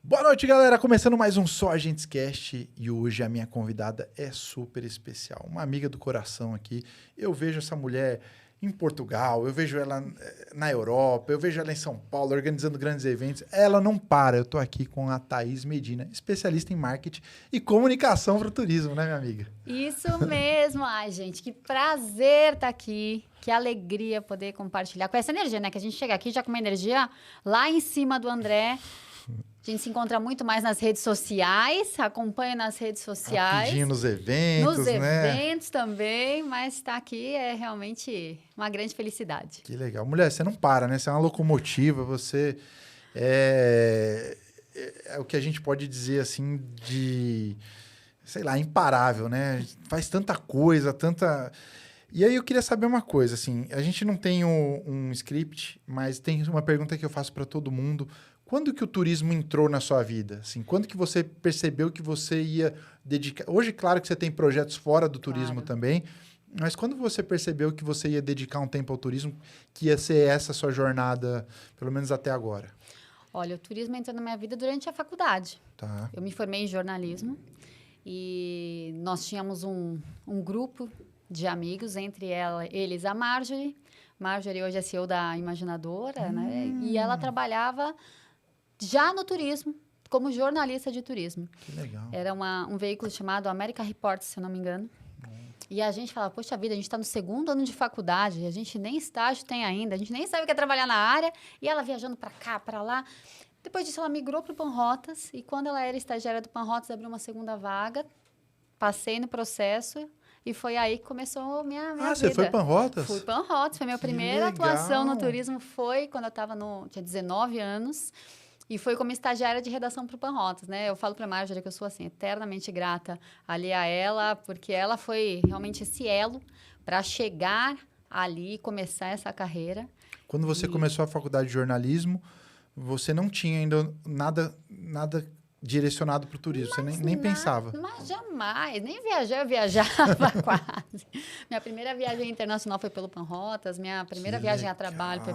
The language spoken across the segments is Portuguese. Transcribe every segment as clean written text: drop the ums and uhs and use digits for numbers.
Boa noite, galera. Começando mais um Só Agentes Cast e hoje a minha convidada é super especial. Uma amiga do coração aqui. Eu vejo essa mulher em Portugal, eu vejo ela na Europa, eu vejo ela em São Paulo organizando grandes eventos. Ela não para. Eu tô aqui com a Thaís Medina, especialista em marketing e comunicação para o turismo, né, minha amiga? Isso mesmo. Ai, gente, que prazer estar aqui. Que alegria poder compartilhar com essa energia, né? Que a gente chega aqui já com uma energia lá em cima do André. A gente se encontra muito mais nas redes sociais, acompanha nas redes sociais. Rapidinho nos eventos, nos né? eventos também, mas estar aqui é realmente uma grande felicidade. Que legal. Mulher, você não para, né? Você é uma locomotiva, você é o que a gente pode dizer assim de, sei lá, imparável, né? Faz tanta coisa, tanta... E aí eu queria saber uma coisa, assim, a gente não tem um script, mas tem uma pergunta que eu faço para todo mundo. Quando que o turismo entrou na sua vida? Assim, quando que você percebeu que você ia dedicar... Hoje, claro que você tem projetos fora do turismo também, mas quando você percebeu que você ia dedicar um tempo ao turismo, que ia ser essa sua jornada, pelo menos até agora? Olha, o turismo entrou na minha vida durante a faculdade. Tá. Eu me formei em jornalismo e nós tínhamos um grupo de amigos, entre eles a Marjorie. Marjorie hoje é CEO da Imaginadora, né? E ela trabalhava já no turismo, como jornalista de turismo. Que legal. Era um veículo chamado America Reports, se eu não me engano. E a gente falava, poxa vida, a gente está no segundo ano de faculdade, a gente nem estágio tem ainda, a gente nem sabe o que é trabalhar na área. E ela viajando para cá, para lá. Depois disso, ela migrou para o Panrotas. E quando ela era estagiária do Panrotas, abriu uma segunda vaga. Passei no processo. E foi aí que começou minha vida. Você foi Panrotas? Fui Panrotas. Foi minha primeira atuação no turismo. Foi quando eu tinha 19 anos. E foi como estagiária de redação para o Panrotas, né? Eu falo para a Marjorie que eu sou, assim, eternamente grata ali a ela, porque ela foi realmente esse elo para chegar ali e começar essa carreira. Quando você começou a faculdade de jornalismo, você não tinha ainda nada direcionado para o turismo, você nem pensava. Mas jamais, nem viajar, eu viajava quase. Minha primeira viagem internacional foi pelo Panrotas, minha primeira viagem a trabalho foi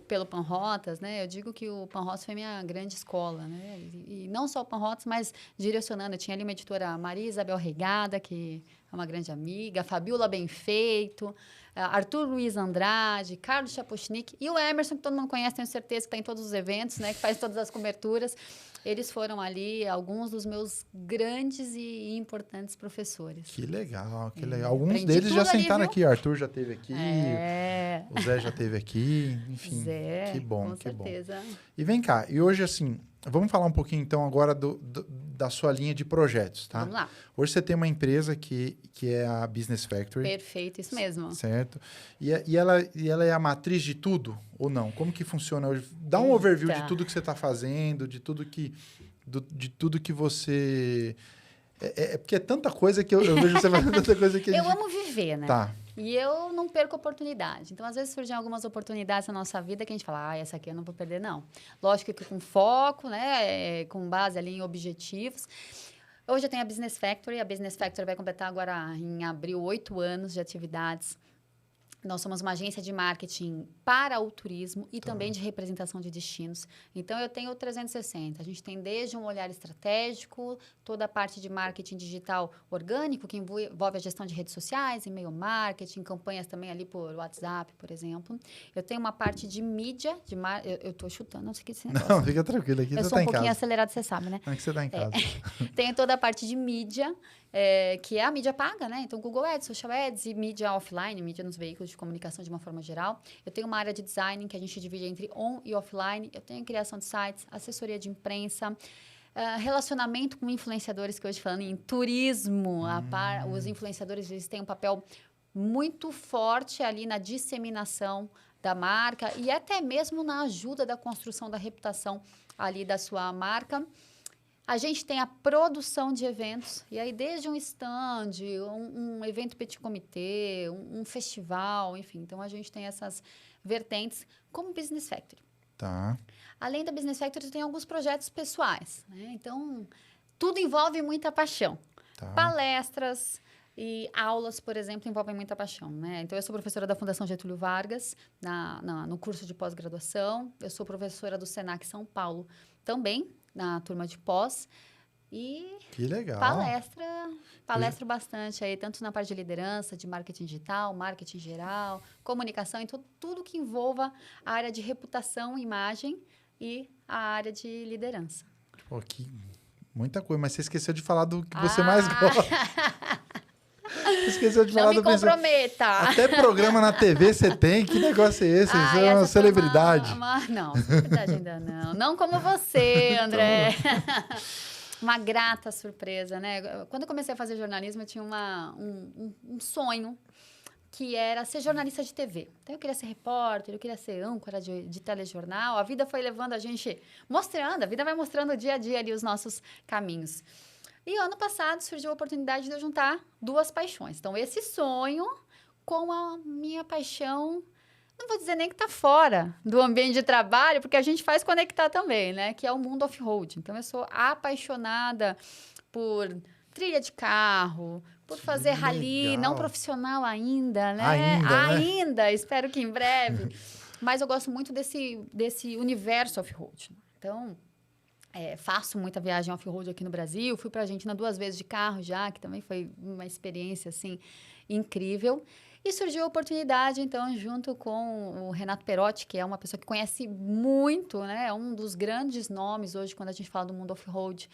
pelo Panrotas, né? Eu digo que o Panrotas foi minha grande escola, né? E não só o Panrotas, mas direcionando. Eu tinha ali uma editora, Maria Isabel Regada, que é uma grande amiga, Fabiola Benfeito, Arthur Luiz Andrade, Carlos Chapochnik e o Emerson, que todo mundo conhece, tenho certeza que está em todos os eventos, né? Que faz todas as coberturas. Eles foram ali alguns dos meus grandes e importantes professores. Que legal, que legal. Alguns deles tudo já sentaram ali, aqui. Arthur já esteve aqui, É. o Zé já esteve aqui, enfim. Zé, que bom, com que bom. certeza. E vem cá, e hoje assim, vamos falar um pouquinho então agora da sua linha de projetos, tá? Vamos lá. Hoje você tem uma empresa que é a Business Factory. Perfeito, isso mesmo. Certo. E ela é a matriz de tudo ou não? Como que funciona hoje? Dá um overview de tudo que você está fazendo, de tudo que você... porque é tanta coisa que eu vejo você fazendo tanta coisa que... Eu amo viver, né? Tá. E eu não perco oportunidade. Então, às vezes, surgem algumas oportunidades na nossa vida que a gente fala, essa aqui eu não vou perder, não. Lógico que com foco, né? Com base ali em objetivos. Hoje eu tenho a Business Factory. A Business Factory vai completar agora, em abril, 8 anos de atividades. Nós somos uma agência de marketing para o turismo e também de representação de destinos. Então, eu tenho o 360. A gente tem desde um olhar estratégico, toda a parte de marketing digital orgânico, que envolve a gestão de redes sociais, e-mail marketing, campanhas também ali por WhatsApp, por exemplo. Eu tenho uma parte de mídia, eu estou chutando, não sei o que esse negócio. Não, fica tranquilo, aqui você está em casa. Eu sou um pouquinho acelerado, você sabe, né? Não é que você está em casa. Tenho toda a parte de mídia, que é a mídia paga, né? Então, Google Ads, Social Ads e mídia offline, mídia nos veículos de comunicação de uma forma geral. Eu tenho uma área de design que a gente divide entre on e offline. Eu tenho criação de sites, assessoria de imprensa, relacionamento com influenciadores, que hoje falando em turismo, os influenciadores eles têm um papel muito forte ali na disseminação da marca e até mesmo na ajuda da construção da reputação ali da sua marca. A gente tem a produção de eventos, e aí desde um stand, um evento petit comité, um festival, enfim. Então, a gente tem essas vertentes como Business Factory. Tá. Além da Business Factory, tem alguns projetos pessoais, né? Então, tudo envolve muita paixão. Tá. Palestras e aulas, por exemplo, envolvem muita paixão, né? Então, eu sou professora da Fundação Getúlio Vargas, no curso de pós-graduação. Eu sou professora do Senac São Paulo também, na turma de pós. E Que legal. palestro bastante aí, tanto na parte de liderança, de marketing digital, marketing geral, comunicação, então tudo que envolva a área de reputação, imagem e a área de liderança. Pô, muita coisa, mas você esqueceu de falar do que você mais gosta. Você esqueceu de falar do principal. Não me comprometa. Até programa na TV você tem? Que negócio é esse? Você é uma celebridade. Não, celebridade ainda não. Não como você, André. Uma grata surpresa, né? Quando eu comecei a fazer jornalismo, eu tinha um sonho, que era ser jornalista de TV. Então, eu queria ser repórter, eu queria ser âncora de telejornal. A vida foi levando a gente, a vida vai mostrando dia a dia ali os nossos caminhos. E ano passado surgiu a oportunidade de eu juntar duas paixões. Então, esse sonho com a minha paixão, não vou dizer nem que está fora do ambiente de trabalho, porque a gente faz conectar também, né? Que é o mundo off-road. Então, eu sou apaixonada por trilha de carro, por fazer rally, não profissional ainda, né? Ainda, espero que em breve. Mas eu gosto muito desse universo off-road. Então, faço muita viagem off-road aqui no Brasil. Fui para a Argentina 2 vezes de carro já, que também foi uma experiência, assim, incrível. E surgiu a oportunidade, então, junto com o Renato Perotti, que é uma pessoa que conhece muito, né? É um dos grandes nomes hoje quando a gente fala do mundo off-road,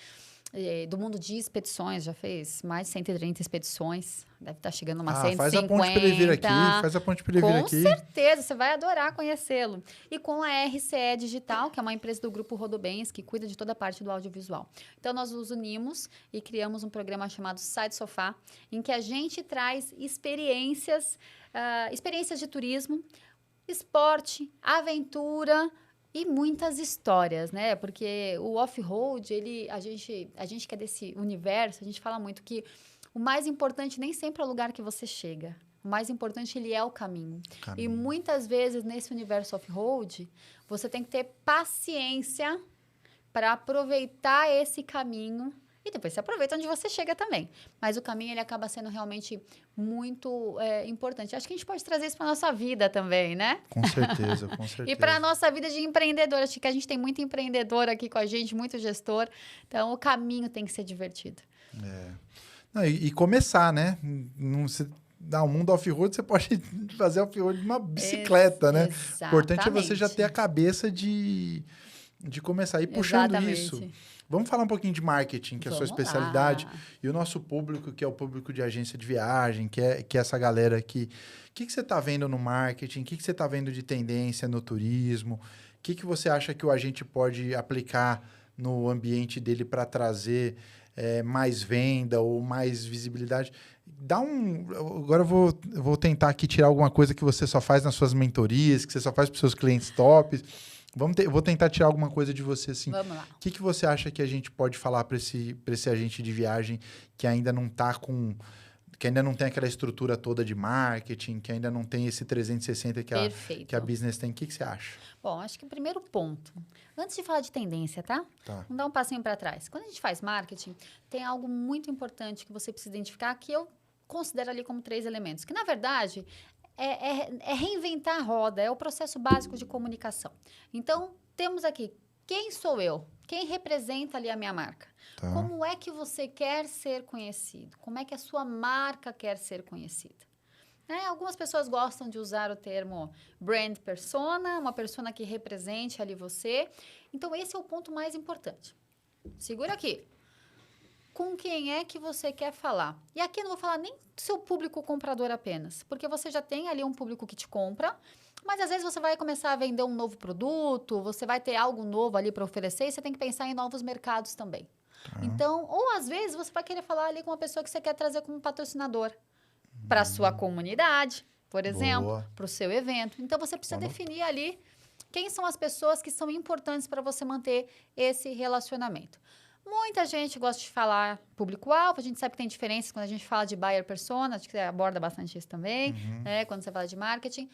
do mundo de expedições. Já fez mais de 130 expedições. Deve estar chegando umas 150. Faz a ponte para ele vir aqui. Com certeza, você vai adorar conhecê-lo. E com a RCE Digital, que é uma empresa do Grupo Rodobens, que cuida de toda a parte do audiovisual. Então, nós nos unimos e criamos um programa chamado Sai do Sofá, em que a gente traz experiências de turismo, esporte, aventura e muitas histórias, né? Porque o off-road, a gente que é desse universo, a gente fala muito que o mais importante nem sempre é o lugar que você chega. O mais importante, ele é o caminho. E muitas vezes, nesse universo off-road, você tem que ter paciência para aproveitar esse caminho. E depois você aproveita onde você chega também. Mas o caminho, ele acaba sendo realmente muito importante. Acho que a gente pode trazer isso para a nossa vida também, né? Com certeza, com certeza. E para a nossa vida de empreendedor. Acho que a gente tem muito empreendedor aqui com a gente, muito gestor. Então, o caminho tem que ser divertido. Não, e começar, né? O mundo off-road, você pode fazer off-road de uma bicicleta, né? Exatamente. O importante é você já ter a cabeça de começar. E puxando isso, vamos falar um pouquinho de marketing, que é a sua especialidade. E o nosso público, que é o público de agência de viagem, que é essa galera aqui. O que você está vendo no marketing? O que você está vendo de tendência no turismo? O que você acha que o agente pode aplicar no ambiente dele para trazer mais venda ou mais visibilidade? Agora eu vou tentar aqui tirar alguma coisa que você só faz nas suas mentorias, que você só faz para os seus clientes tops. Vou tentar tirar alguma coisa de você, assim. Vamos lá. O que você acha que a gente pode falar para esse agente de viagem que ainda não está que ainda não tem aquela estrutura toda de marketing, que ainda não tem esse 360 que a business tem? O que você acha? Bom, acho que o primeiro ponto, antes de falar de tendência, tá? Vamos dar um passinho para trás. Quando a gente faz marketing, tem algo muito importante que você precisa identificar, que eu considero ali como 3 elementos, que, na verdade, é reinventar a roda, é o processo básico de comunicação. Então, temos aqui, quem sou eu? Quem representa ali a minha marca? Como é que você quer ser conhecido? Como é que a sua marca quer ser conhecida? Algumas pessoas gostam de usar o termo brand persona, uma persona que represente ali você. Então, esse é o ponto mais importante. Segura aqui. Com quem é que você quer falar? E aqui eu não vou falar nem do seu público comprador apenas, porque você já tem ali um público que te compra, mas às vezes você vai começar a vender um novo produto, você vai ter algo novo ali para oferecer e você tem que pensar em novos mercados também. Então, ou às vezes você vai querer falar ali com uma pessoa que você quer trazer como patrocinador para a sua comunidade, por exemplo, para o seu evento. Então, você precisa definir ali quem são as pessoas que são importantes para você manter esse relacionamento. Muita gente gosta de falar público-alvo, a gente sabe que tem diferenças quando a gente fala de buyer persona, acho que você aborda bastante isso também, né? Quando você fala de marketing.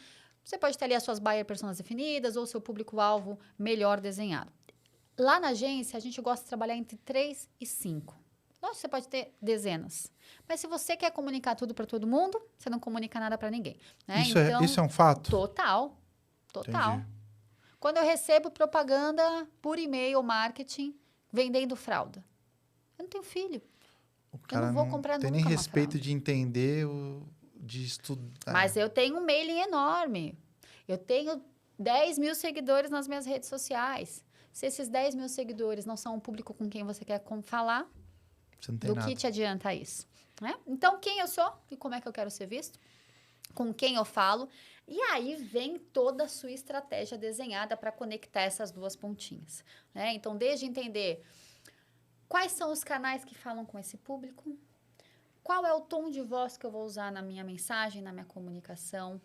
Você pode ter ali as suas buyer personas definidas ou seu público-alvo melhor desenhado. Lá na agência, a gente gosta de trabalhar entre 3 e 5. Lógico que você pode ter dezenas. Mas se você quer comunicar tudo para todo mundo, você não comunica nada para ninguém. Né? Isso é um fato? Total. Entendi. Quando eu recebo propaganda por e-mail, marketing, vendendo fralda. Eu não tenho filho. O cara não vou comprar tem nunca nem uma respeito fralda. de entender, de estudar. Mas eu tenho um mailing enorme. Eu tenho 10 mil seguidores nas minhas redes sociais. Se esses 10 mil seguidores não são um público com quem você quer falar, Você não tem do nada. que te adianta isso? Né? Então, quem eu sou e como é que eu quero ser visto? Com quem eu falo? E aí vem toda a sua estratégia desenhada para conectar essas duas pontinhas. Né? Então, desde entender quais são os canais que falam com esse público, qual é o tom de voz que eu vou usar na minha mensagem, na minha comunicação,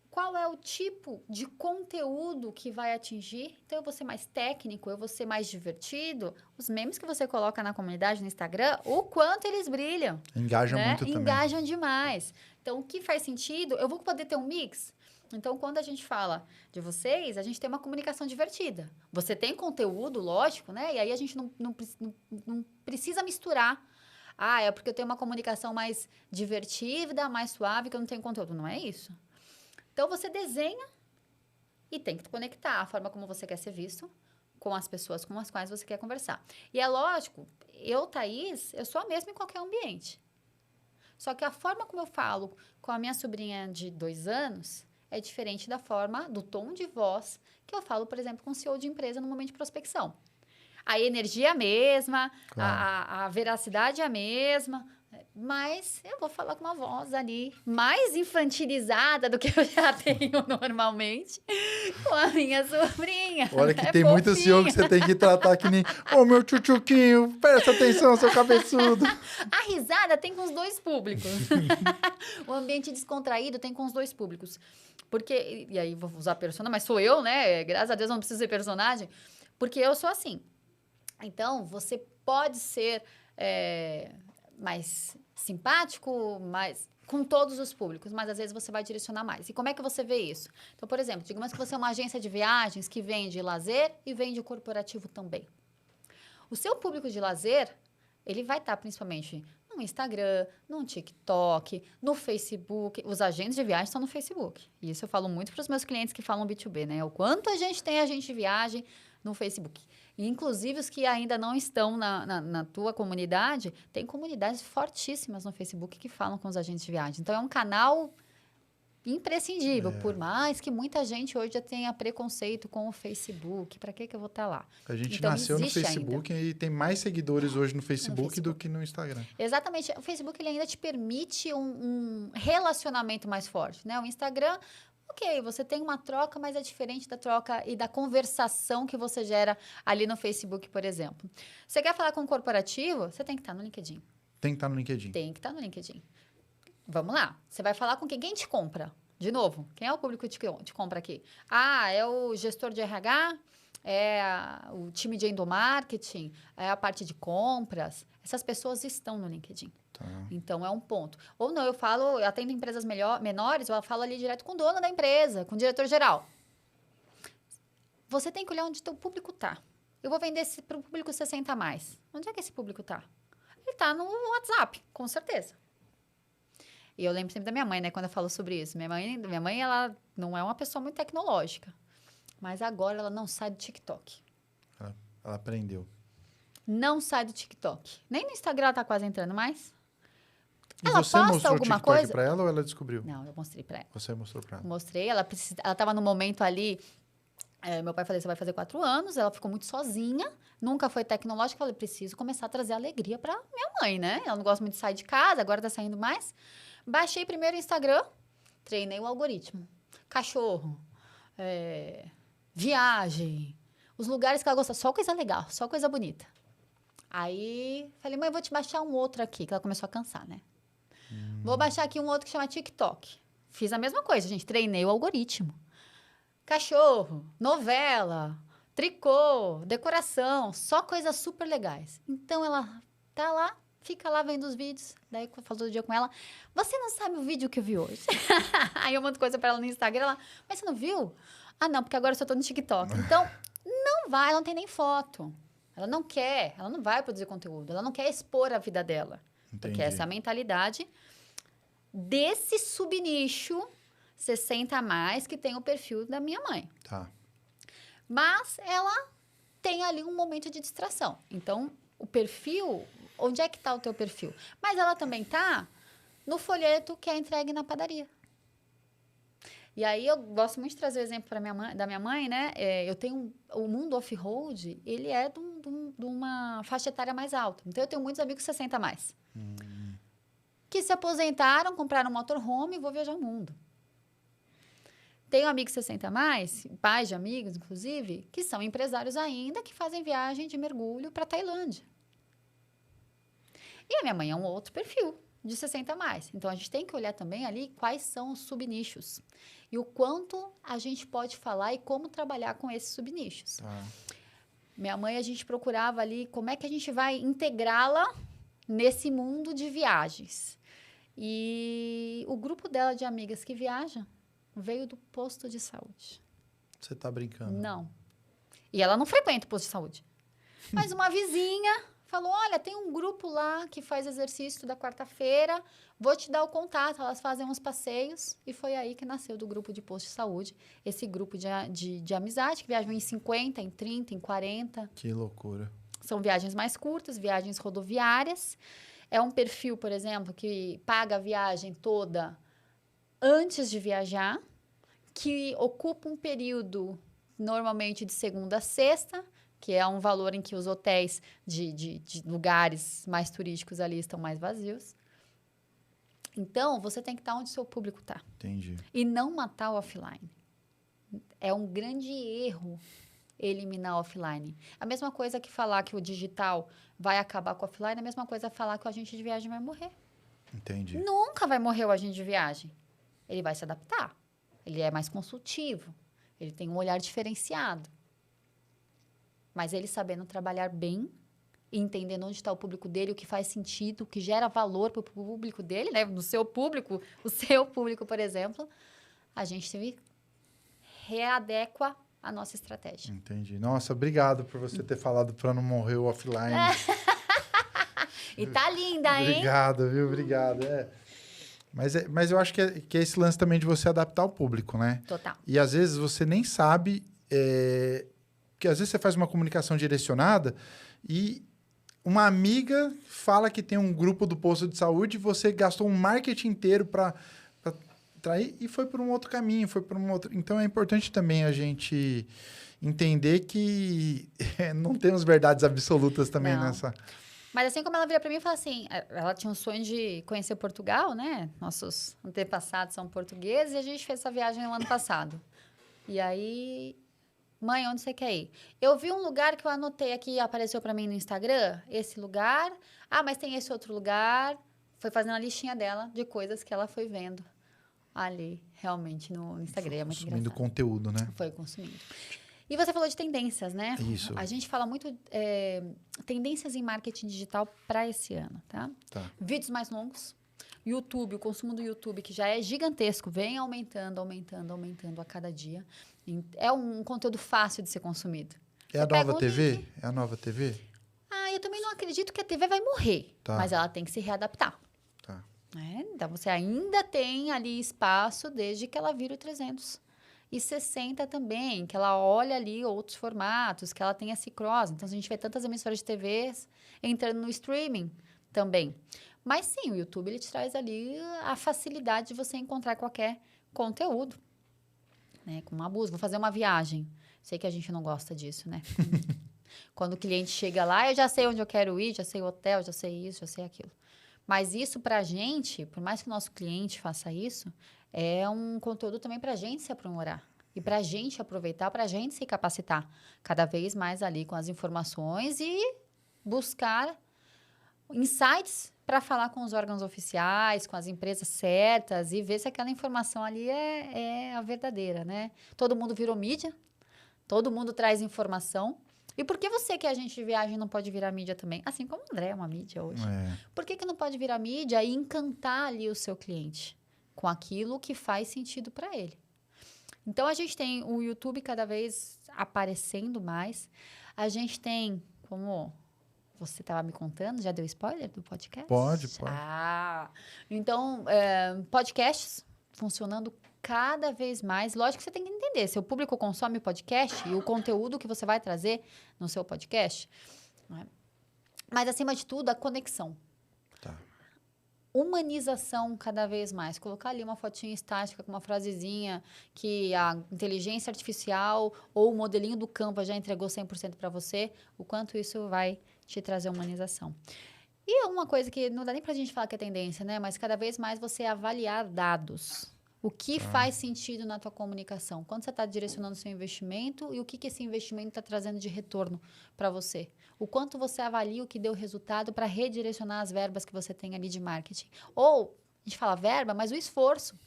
qual é o tipo de conteúdo que vai atingir. Então, eu vou ser mais técnico, eu vou ser mais divertido. Os memes que você coloca na comunidade, no Instagram, o quanto eles brilham. Engajam né? muito também. Engajam demais. Então, o que faz sentido, eu vou poder ter um mix. Então, quando a gente fala de vocês, a gente tem uma comunicação divertida. Você tem conteúdo, lógico, né? E aí a gente não precisa misturar. Ah, é porque eu tenho uma comunicação mais divertida, mais suave, que eu não tenho conteúdo. Não é isso. Então, você desenha e tem que conectar a forma como você quer ser visto com as pessoas com as quais você quer conversar. E é lógico, eu, Thaís, eu sou a mesma em qualquer ambiente. Só que a forma como eu falo com a minha sobrinha de 2 anos é diferente da forma, do tom de voz que eu falo, por exemplo, com o CEO de empresa no momento de prospecção. A energia é a mesma, Claro. a veracidade é a mesma, mas eu vou falar com uma voz ali mais infantilizada do que eu já tenho normalmente com a minha sobrinha. Olha que É tem muito CEO que fofinha. você tem que tratar que nem... Ô, meu tchutchuquinho, presta atenção, seu cabeçudo. A risada tem com os dois públicos. O ambiente descontraído tem com os dois públicos. Porque, e aí vou usar persona, mas sou eu, né? Graças a Deus não preciso ser personagem. Porque eu sou assim. Então, você pode ser mais simpático, mais com todos os públicos, mas às vezes você vai direcionar mais. E como é que você vê isso? Então, por exemplo, digamos que você é uma agência de viagens que vende lazer e vende corporativo também. O seu público de lazer, ele vai estar principalmente no Instagram, no TikTok, no Facebook. Os agentes de viagem estão no Facebook. E isso eu falo muito para os meus clientes que falam B2B, né? O quanto a gente tem agente de viagem no Facebook. E, inclusive, os que ainda não estão na tua comunidade, tem comunidades fortíssimas no Facebook que falam com os agentes de viagem. Então, é um canal imprescindível, por mais que muita gente hoje já tenha preconceito com o Facebook. Para que eu vou estar lá? A gente Então, nasceu no existe Facebook e tem mais seguidores hoje no Facebook do que no Instagram. Exatamente. O Facebook ele ainda te permite um relacionamento mais forte, né? O Instagram, ok, você tem uma troca, mas é diferente da troca e da conversação que você gera ali no Facebook, por exemplo. Você quer falar com um corporativo? Você tem que estar no LinkedIn. Tem que estar no LinkedIn. Tem que estar no LinkedIn. Vamos lá. Você vai falar com quem? Quem te compra? De novo, quem é o público que te compra aqui? Ah, é o gestor de RH? O time de endomarketing? É a parte de compras? Essas pessoas estão no LinkedIn. Tá. Então, é um ponto. Ou não, eu atendo empresas menores, eu falo ali direto com o dono da empresa, com o diretor-geral. Você tem que olhar onde o teu público está. Eu vou vender para o público 60 a mais. Onde é que esse público está? Ele está no WhatsApp, com certeza. E eu lembro sempre da minha mãe, né, quando eu falo sobre isso. Minha mãe, ela não é uma pessoa muito tecnológica. Mas agora ela não sai do TikTok. Ela aprendeu. Não sai do TikTok. Nem no Instagram ela tá quase entrando mais. E Ela você posta mostrou o alguma TikTok coisa? pra ela ou ela descobriu? Não, eu mostrei pra ela. Você mostrou pra ela. Mostrei, ela tava no momento ali. Meu pai falou: você vai fazer 4 anos. Ela ficou muito sozinha, nunca foi tecnológica. Eu falei: preciso começar a trazer alegria pra minha mãe, né? Ela não gosta muito de sair de casa, agora tá saindo mais. Baixei primeiro o Instagram, treinei o algoritmo. Cachorro, viagem, os lugares que ela gosta, só coisa legal, só coisa bonita. Aí, falei: mãe, vou te baixar um outro aqui, que ela começou a cansar, né? Vou baixar aqui um outro que chama TikTok. Fiz a mesma coisa, gente, treinei o algoritmo. Cachorro, novela, tricô, decoração, só coisas super legais. Então, ela tá lá, fica lá vendo os vídeos. Daí, eu falo todo dia com ela: você não sabe o vídeo que eu vi hoje? Aí eu mando coisa pra ela no Instagram, ela: mas você não viu? Ah, não, porque agora eu só tô no TikTok. Então, não vai, ela não tem nem foto. Ela não quer, ela não vai produzir conteúdo, ela não quer expor a vida dela. Entendi. Porque essa é a mentalidade desse subnicho 60 a mais que tem o perfil da minha mãe. Tá. Mas ela tem ali um momento de distração. Então, o perfil, onde é que está o teu perfil? Mas ela também está no folheto que é entregue na padaria. E aí, eu gosto muito de trazer o exemplo da minha mãe, né? Eu tenho o mundo off-road, ele é de uma faixa etária mais alta. Então, eu tenho muitos amigos 60 a mais. Que se aposentaram, compraram um motorhome e vou viajar o mundo. Tenho amigos 60 a mais, pais de amigos, inclusive, que são empresários ainda, que fazem viagem de mergulho para a Tailândia. E a minha mãe é um outro perfil, de 60 a mais. Então, a gente tem que olhar também ali quais são os subnichos. E o quanto a gente pode falar e como trabalhar com esses subnichos. Minha mãe, a gente procurava ali como é que a gente vai integrá-la nesse mundo de viagens. E o grupo dela de amigas que viajam veio do posto de saúde. Você tá brincando? Não. E ela não frequenta o posto de saúde. Mas uma vizinha falou, olha, tem um grupo lá que faz exercício da quarta-feira, vou te dar o contato, elas fazem uns passeios. E foi aí que nasceu do grupo de posto de saúde, esse grupo de amizade, que viajam em 50, em 30, em 40. Que loucura. São viagens mais curtas, viagens rodoviárias. É um perfil, por exemplo, que paga a viagem toda antes de viajar, que ocupa um período normalmente de segunda a sexta, que é um valor em que os hotéis de lugares mais turísticos ali estão mais vazios. Então, você tem que estar onde o seu público está. Entendi. E não matar o offline. É um grande erro eliminar o offline. A mesma coisa que falar que o digital vai acabar com o offline, é a mesma coisa falar que o agente de viagem vai morrer. Entendi. Nunca vai morrer o agente de viagem. Ele vai se adaptar. Ele é mais consultivo. Ele tem um olhar diferenciado. Mas ele sabendo trabalhar bem, e entendendo onde está o público dele, o que faz sentido, o que gera valor para o público dele, né? No seu público, o seu público, por exemplo, a gente readequa a nossa estratégia. Entendi. Nossa, obrigado por você ter falado para não morrer o offline. E tá linda, hein? Obrigado, viu? Obrigado. Mas eu acho que é esse lance também de você adaptar o público, né? Total. E às vezes você nem sabe... Porque às vezes você faz uma comunicação direcionada e uma amiga fala que tem um grupo do posto de saúde e você gastou um marketing inteiro para atrair e foi por um outro caminho, foi por um outro... Então, é importante também a gente entender que não temos verdades absolutas também Não. nessa... Mas assim como ela vira para mim e fala assim, ela tinha um sonho de conhecer Portugal, né? Nossos antepassados são portugueses e a gente fez essa viagem no ano passado. E aí... Mãe, onde você quer ir? Eu vi um lugar que eu anotei aqui, apareceu para mim no Instagram. Esse lugar. Ah, mas tem esse outro lugar. Foi fazendo a listinha dela de coisas que ela foi vendo ali, realmente, no Instagram. É muito Consumindo engraçado. conteúdo, né? Foi consumindo. E você falou de tendências, né? Isso. A gente fala muito tendências em marketing digital para esse ano, tá? Tá. Vídeos mais longos. YouTube, o consumo do YouTube, que já é gigantesco, vem aumentando a cada dia. É um conteúdo fácil de ser consumido. É a nova TV? É a nova TV? Ah, eu também não acredito que a TV vai morrer, Tá. mas ela tem que se readaptar. Tá. Então, você ainda tem ali espaço desde que ela vira o 360 também, que ela olha ali outros formatos, que ela tem esse cross. Então, a gente vê tantas emissoras de TVs entrando no streaming também. Mas sim, o YouTube ele te traz ali a facilidade de você encontrar qualquer conteúdo. Né? Com uma busca, vou fazer uma viagem. Sei que a gente não gosta disso, né? Quando o cliente chega lá, eu já sei onde eu quero ir, já sei o hotel, já sei isso, já sei aquilo. Mas isso pra gente, por mais que o nosso cliente faça isso, é um conteúdo também pra gente se aprimorar. E pra gente aproveitar, pra gente se capacitar cada vez mais ali com as informações e buscar insights para falar com os órgãos oficiais, com as empresas certas e ver se aquela informação ali é a verdadeira, né? Todo mundo virou mídia, todo mundo traz informação. E por que você que é agente de viagem não pode virar mídia também? Assim como o André é uma mídia hoje. Por que não pode virar mídia e encantar ali o seu cliente com aquilo que faz sentido para ele? Então, a gente tem o YouTube cada vez aparecendo mais. A gente tem, como... Você estava me contando, já deu spoiler do podcast? Pode. Então, podcasts funcionando cada vez mais. Lógico que você tem que entender. Seu público consome podcast e o conteúdo que você vai trazer no seu podcast. Né? Mas, acima de tudo, a conexão. Tá. Humanização cada vez mais. Colocar ali uma fotinha estática com uma frasezinha que a inteligência artificial ou o modelinho do Canva já entregou 100% para você. O quanto isso vai te trazer humanização. E é uma coisa que não dá nem pra gente falar que é tendência, né? Mas cada vez mais você avaliar dados. O que faz sentido na tua comunicação? Quando você está direcionando seu investimento e o que esse investimento está trazendo de retorno para você? O quanto você avalia o que deu resultado para redirecionar as verbas que você tem ali de marketing? Ou, a gente fala verba, mas o esforço.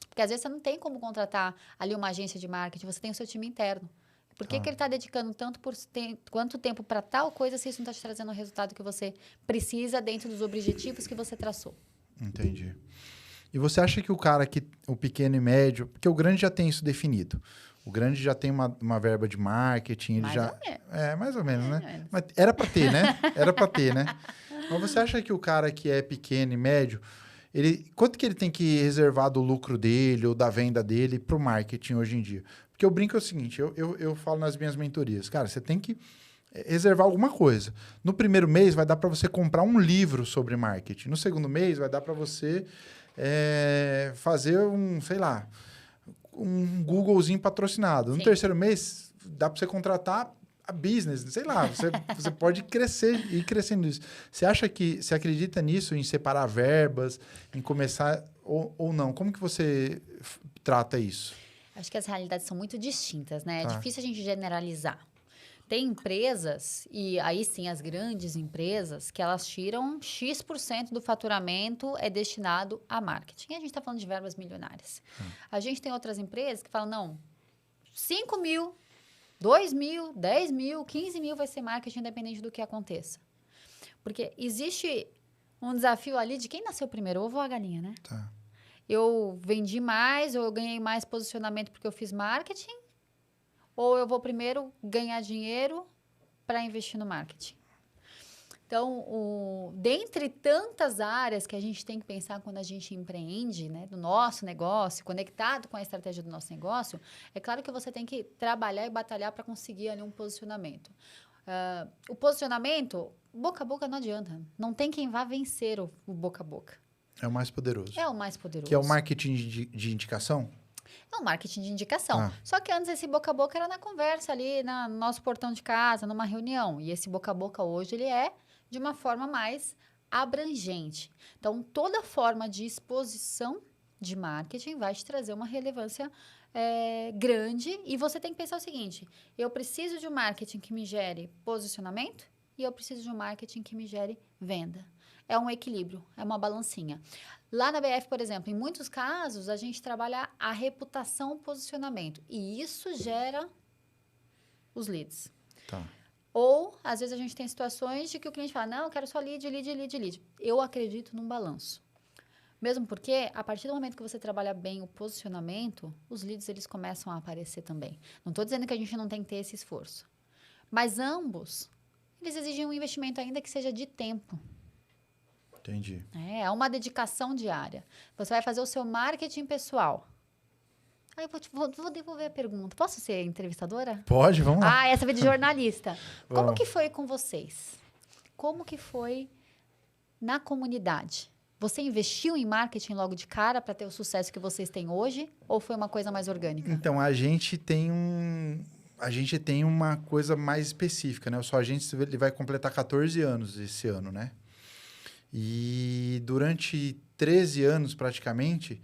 Porque às vezes você não tem como contratar ali uma agência de marketing, você tem o seu time interno. Por que ele está dedicando quanto tempo para tal coisa se isso não está te trazendo o resultado que você precisa dentro dos objetivos que você traçou? Entendi. E você acha que o pequeno e médio, porque o grande já tem isso definido. O grande já tem uma verba de marketing, ele Mais já... ou menos. Mais ou menos, Mais né? ou menos. Mas era para ter, né? Era para ter, né? Mas você acha que o cara que é pequeno e médio, quanto que ele tem que reservar do lucro dele ou da venda dele para o marketing hoje em dia? Porque eu brinco é o seguinte, eu falo nas minhas mentorias, cara, você tem que reservar alguma coisa. No primeiro mês vai dar para você comprar um livro sobre marketing. No segundo mês vai dar para você fazer um Googlezinho patrocinado. No Sim. terceiro mês dá para você contratar a business, sei lá, você pode ir crescendo nisso. Você acredita nisso, em separar verbas, em começar ou não? Como que você trata isso? Acho que as realidades são muito distintas, né? Tá. É difícil a gente generalizar. Tem empresas, e aí sim as grandes empresas, que elas tiram X% do faturamento é destinado a marketing. E a gente está falando de verbas milionárias. A gente tem outras empresas que falam, não, 5 mil, 2 mil, 10 mil, 15 mil vai ser marketing independente do que aconteça. Porque existe um desafio ali de quem nasceu primeiro, o ovo ou a galinha, né? Tá. Eu vendi mais ou eu ganhei mais posicionamento porque eu fiz marketing? Ou eu vou primeiro ganhar dinheiro para investir no marketing? Então, dentre tantas áreas que a gente tem que pensar quando a gente empreende, né, do nosso negócio, conectado com a estratégia do nosso negócio, é claro que você tem que trabalhar e batalhar para conseguir ali um posicionamento. O posicionamento, boca a boca não adianta. Não tem quem vá vencer o boca a boca. É o mais poderoso. É o mais poderoso. Que é o marketing de indicação? É um marketing de indicação. Ah. Só que antes esse boca a boca era na conversa ali, no nosso portão de casa, numa reunião. E esse boca a boca hoje, ele é de uma forma mais abrangente. Então, toda forma de exposição de marketing vai te trazer uma relevância grande. E você tem que pensar o seguinte, eu preciso de um marketing que me gere posicionamento e eu preciso de um marketing que me gere venda. É um equilíbrio, é uma balancinha. Lá na BF, por exemplo, em muitos casos, a gente trabalha a reputação, posicionamento. E isso gera os leads. Tá. Ou, às vezes, a gente tem situações de que o cliente fala, não, eu quero só lead. Eu acredito num balanço. Mesmo porque, a partir do momento que você trabalha bem o posicionamento, os leads, eles começam a aparecer também. Não estou dizendo que a gente não tem que ter esse esforço. Mas ambos, eles exigem um investimento ainda que seja de tempo. Entendi. É uma dedicação diária. Você vai fazer o seu marketing pessoal. Aí eu vou devolver a pergunta. Posso ser entrevistadora? Pode, vamos lá. Essa veio de jornalista. Como Vamos. que foi com vocês? Como que foi na comunidade? Você investiu em marketing logo de cara para ter o sucesso que vocês têm hoje? Ou foi uma coisa mais orgânica? Então, a gente tem uma coisa mais específica, né? O Só Agente ele vai completar 14 anos esse ano, né? E durante 13 anos, praticamente,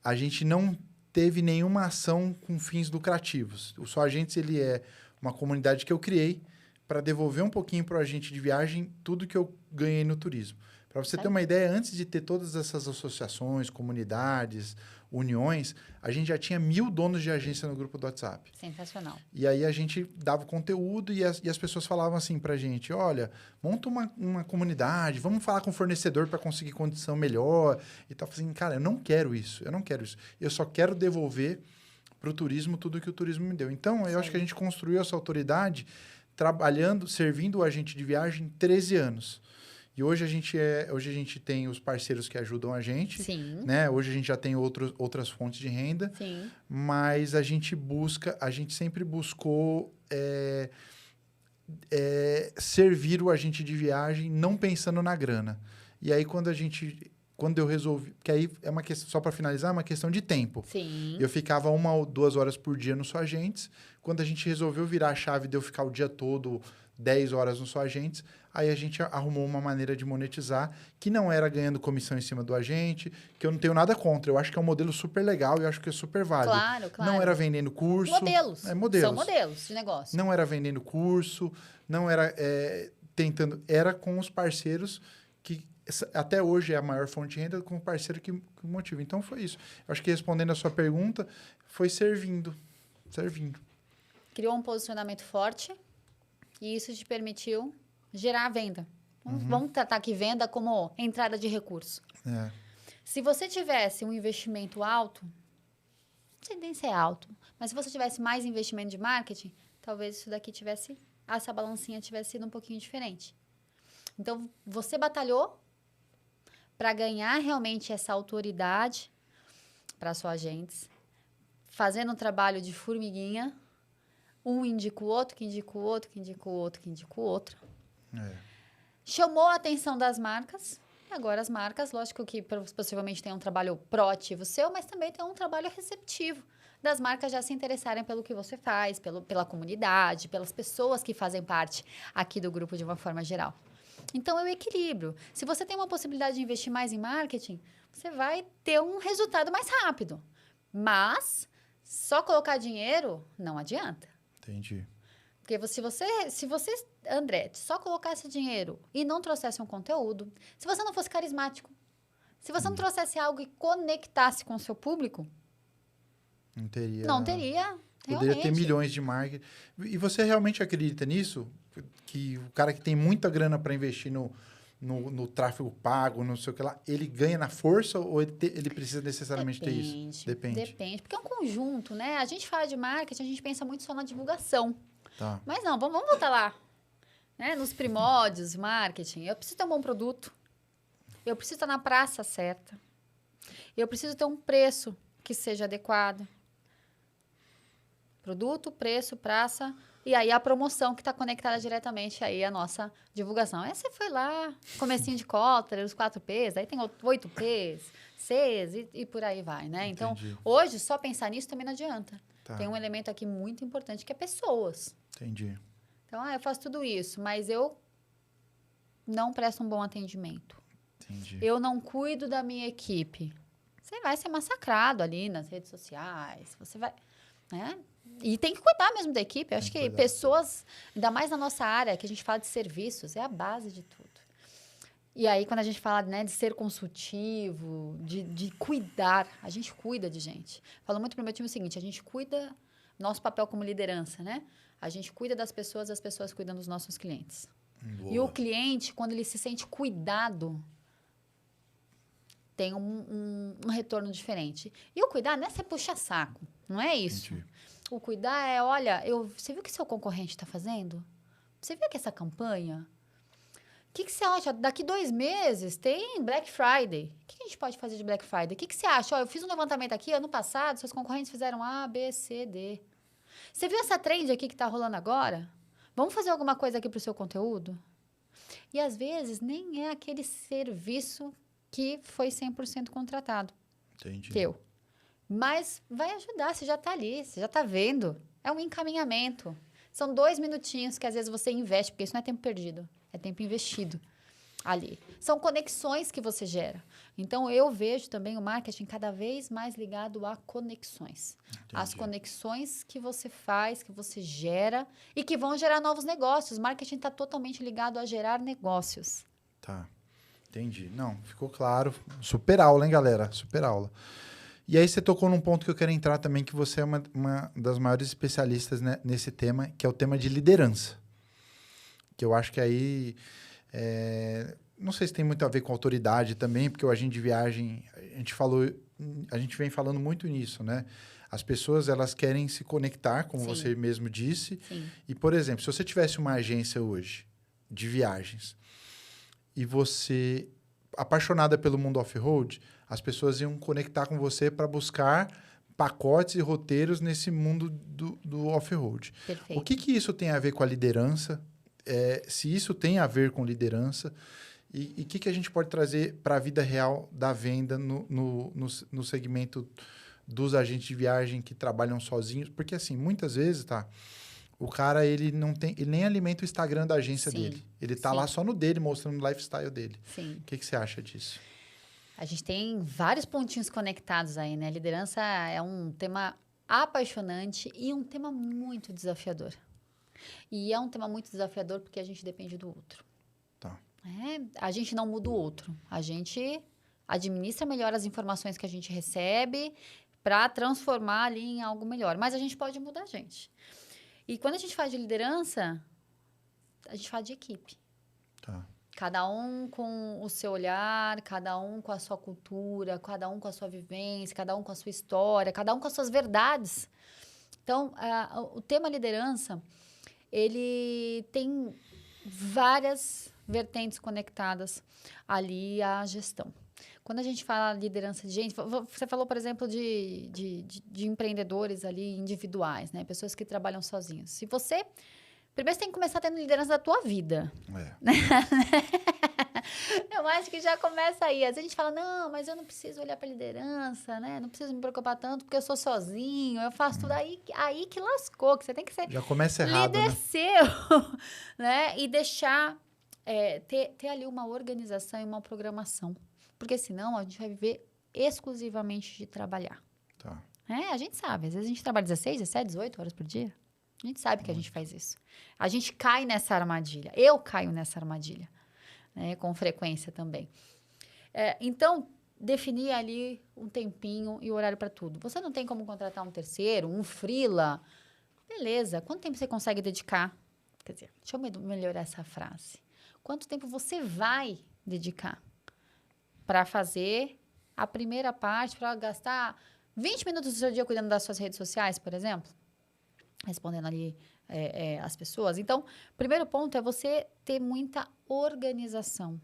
a gente não teve nenhuma ação com fins lucrativos. O Só Agentes, ele é uma comunidade que eu criei para devolver um pouquinho para o agente de viagem tudo que eu ganhei no turismo. Para você ter uma ideia, antes de ter todas essas associações, comunidades, uniões, a gente já tinha 1.000 donos de agência no grupo do WhatsApp. Sensacional. E aí a gente dava o conteúdo e as pessoas falavam assim pra gente, olha, monta uma comunidade, vamos falar com o fornecedor para conseguir condição melhor. E tal. Assim, cara, eu não quero isso. Eu só quero devolver para o turismo tudo que o turismo me deu. Então, eu acho que a gente construiu essa autoridade trabalhando, servindo o agente de viagem 13 anos. E hoje a gente tem os parceiros que ajudam a gente, Sim. né? Hoje a gente já tem outras fontes de renda, Sim. mas a gente sempre buscou servir o agente de viagem não pensando na grana. E aí quando eu resolvi, que aí é uma questão, só para finalizar, é uma questão de tempo. Sim. Eu ficava 1 ou 2 horas por dia no Só Agentes. Quando a gente resolveu virar a chave de eu ficar o dia todo 10 horas no Só Agentes, aí a gente arrumou uma maneira de monetizar que não era ganhando comissão em cima do agente, que eu não tenho nada contra. Eu acho que é um modelo super legal e eu acho que é super válido. Claro. Não era vendendo curso. Modelos. Modelos. São modelos de negócio. Não era vendendo curso, não era tentando... Era com os parceiros que até hoje é a maior fonte de renda, com o parceiro que motiva. Então, foi isso. Eu acho que respondendo a sua pergunta, foi servindo. Criou um posicionamento forte e isso te permitiu gerar a venda. Vamos tratar aqui venda como entrada de recurso. Se você tivesse um investimento alto, a tendência é alto, mas se você tivesse mais investimento de marketing, talvez isso daqui essa balancinha tivesse sido um pouquinho diferente. Então, você batalhou para ganhar realmente essa autoridade para seus agentes, fazendo um trabalho de formiguinha, um indica o outro, que indica o outro, que indica o outro, que indica o outro. Chamou a atenção das marcas. E agora as marcas, lógico que possivelmente tem um trabalho proativo seu, mas também tem um trabalho receptivo das marcas já se interessarem pelo que você faz, pela comunidade, pelas pessoas que fazem parte aqui do grupo de uma forma geral. Então, é o equilíbrio. Se você tem uma possibilidade de investir mais em marketing, você vai ter um resultado mais rápido. Mas, só colocar dinheiro não adianta. Entendi. Porque se você, André, só colocasse dinheiro e não trouxesse um conteúdo, se você não fosse carismático, se você não trouxesse algo que conectasse com o seu público, não teria Poderia ter milhões de marketing. E você realmente acredita nisso? Que o cara que tem muita grana para investir no tráfego pago, não sei o que lá, ele ganha na força ou ele precisa necessariamente ter isso? Depende. Porque é um conjunto, né? A gente fala de marketing, a gente pensa muito só na divulgação. Tá. Mas não, vamos voltar lá. Né? Nos primórdios, marketing. Eu preciso ter um bom produto. Eu preciso estar na praça certa. Eu preciso ter um preço que seja adequado. Produto, preço, praça... E aí, a promoção que está conectada diretamente aí à nossa divulgação. Aí você foi lá, comecinho de Kotler, os 4 Ps, aí tem 8 Ps, Cs e por aí vai, né? Então, hoje, só pensar nisso também não adianta. Tá. Tem um elemento aqui muito importante que é pessoas. Entendi. Então, eu faço tudo isso, mas eu não presto um bom atendimento. Entendi. Eu não cuido da minha equipe. Você vai ser massacrado ali nas redes sociais, você vai... né? E tem que cuidar mesmo da equipe. Eu acho que pessoas, ainda mais na nossa área, que a gente fala de serviços, é a base de tudo. E aí, quando a gente fala, né, de ser consultivo, de cuidar, a gente cuida de gente. Falo muito pro meu time o seguinte, a gente cuida, nosso papel como liderança, né? A gente cuida das pessoas, as pessoas cuidam dos nossos clientes. Boa. E o cliente, quando ele se sente cuidado, tem um retorno diferente. E o cuidar não é você puxar saco, não é isso. Entendi. O cuidar é, olha, você viu o que seu concorrente está fazendo? Você viu que essa campanha? O que você acha? Daqui 2 meses tem Black Friday. O que a gente pode fazer de Black Friday? O que você acha? Eu fiz um levantamento aqui, ano passado, seus concorrentes fizeram A, B, C, D. Você viu essa trend aqui que está rolando agora? Vamos fazer alguma coisa aqui para o seu conteúdo? E, às vezes, nem é aquele serviço que foi 100% contratado. Entendi. Teu. Mas vai ajudar, você já está ali, você já está vendo. É um encaminhamento. São 2 minutinhos que às vezes você investe, porque isso não é tempo perdido, é tempo investido ali. São conexões que você gera. Então, eu vejo também o marketing cada vez mais ligado a conexões. Entendi. As conexões que você faz, que você gera e que vão gerar novos negócios. O marketing está totalmente ligado a gerar negócios. Tá, entendi. Não, ficou claro. Super aula, hein, galera? Super aula. E aí você tocou num ponto que eu quero entrar também, que você é uma das maiores especialistas, né, nesse tema, que é o tema de liderança. Que eu acho que aí... não sei se tem muito a ver com autoridade também, porque o agente de viagem, a gente vem falando muito nisso, né? As pessoas, elas querem se conectar, como você mesmo disse. Sim. E, por exemplo, se você tivesse uma agência hoje de viagens e você, apaixonada pelo mundo off-road, as pessoas iam conectar com você para buscar pacotes e roteiros nesse mundo do off-road. Perfeito. O que isso tem a ver com a liderança? Se isso tem a ver com liderança, e o que a gente pode trazer para a vida real da venda no segmento dos agentes de viagem que trabalham sozinhos? Porque, assim, muitas vezes, tá? O cara, ele nem alimenta o Instagram da agência dele. Ele tá lá só no dele, mostrando o lifestyle dele. Sim. O que você acha disso? A gente tem vários pontinhos conectados aí, né? Liderança é um tema apaixonante e um tema muito desafiador. E é um tema muito desafiador porque a gente depende do outro. Tá. A gente não muda o outro. A gente administra melhor as informações que a gente recebe para transformar ali em algo melhor. Mas a gente pode mudar a gente. E quando a gente fala de liderança, a gente fala de equipe. Tá. Cada um com o seu olhar, cada um com a sua cultura, cada um com a sua vivência, cada um com a sua história, cada um com as suas verdades. Então, o tema liderança, ele tem várias vertentes conectadas ali à gestão. Quando a gente fala liderança de gente, você falou, por exemplo, de empreendedores ali individuais, né? Pessoas que trabalham sozinhos. Se você... Primeiro, você tem que começar tendo liderança da tua vida. Eu acho que já começa aí. Às vezes a gente fala, não, mas eu não preciso olhar para liderança, né? Não preciso me preocupar tanto porque eu sou sozinho, eu faço tudo aí que lascou, que você tem que ser... Já começa errado, líder né? seu, né? E deixar... ter ali uma organização e uma programação. Porque senão a gente vai viver exclusivamente de trabalhar. Tá. A gente sabe. Às vezes a gente trabalha 16, 17, 18 horas por dia. A gente sabe que a gente faz isso. A gente cai nessa armadilha. Eu caio nessa armadilha. Né? Com frequência também. Então, definir ali um tempinho e horário para tudo. Você não tem como contratar um terceiro, um freela. Beleza. Quanto tempo você consegue dedicar? Quer dizer, deixa eu melhorar essa frase. Quanto tempo você vai dedicar para fazer a primeira parte, para gastar 20 minutos do seu dia cuidando das suas redes sociais, por exemplo? Respondendo ali as pessoas. Então, o primeiro ponto é você ter muita organização.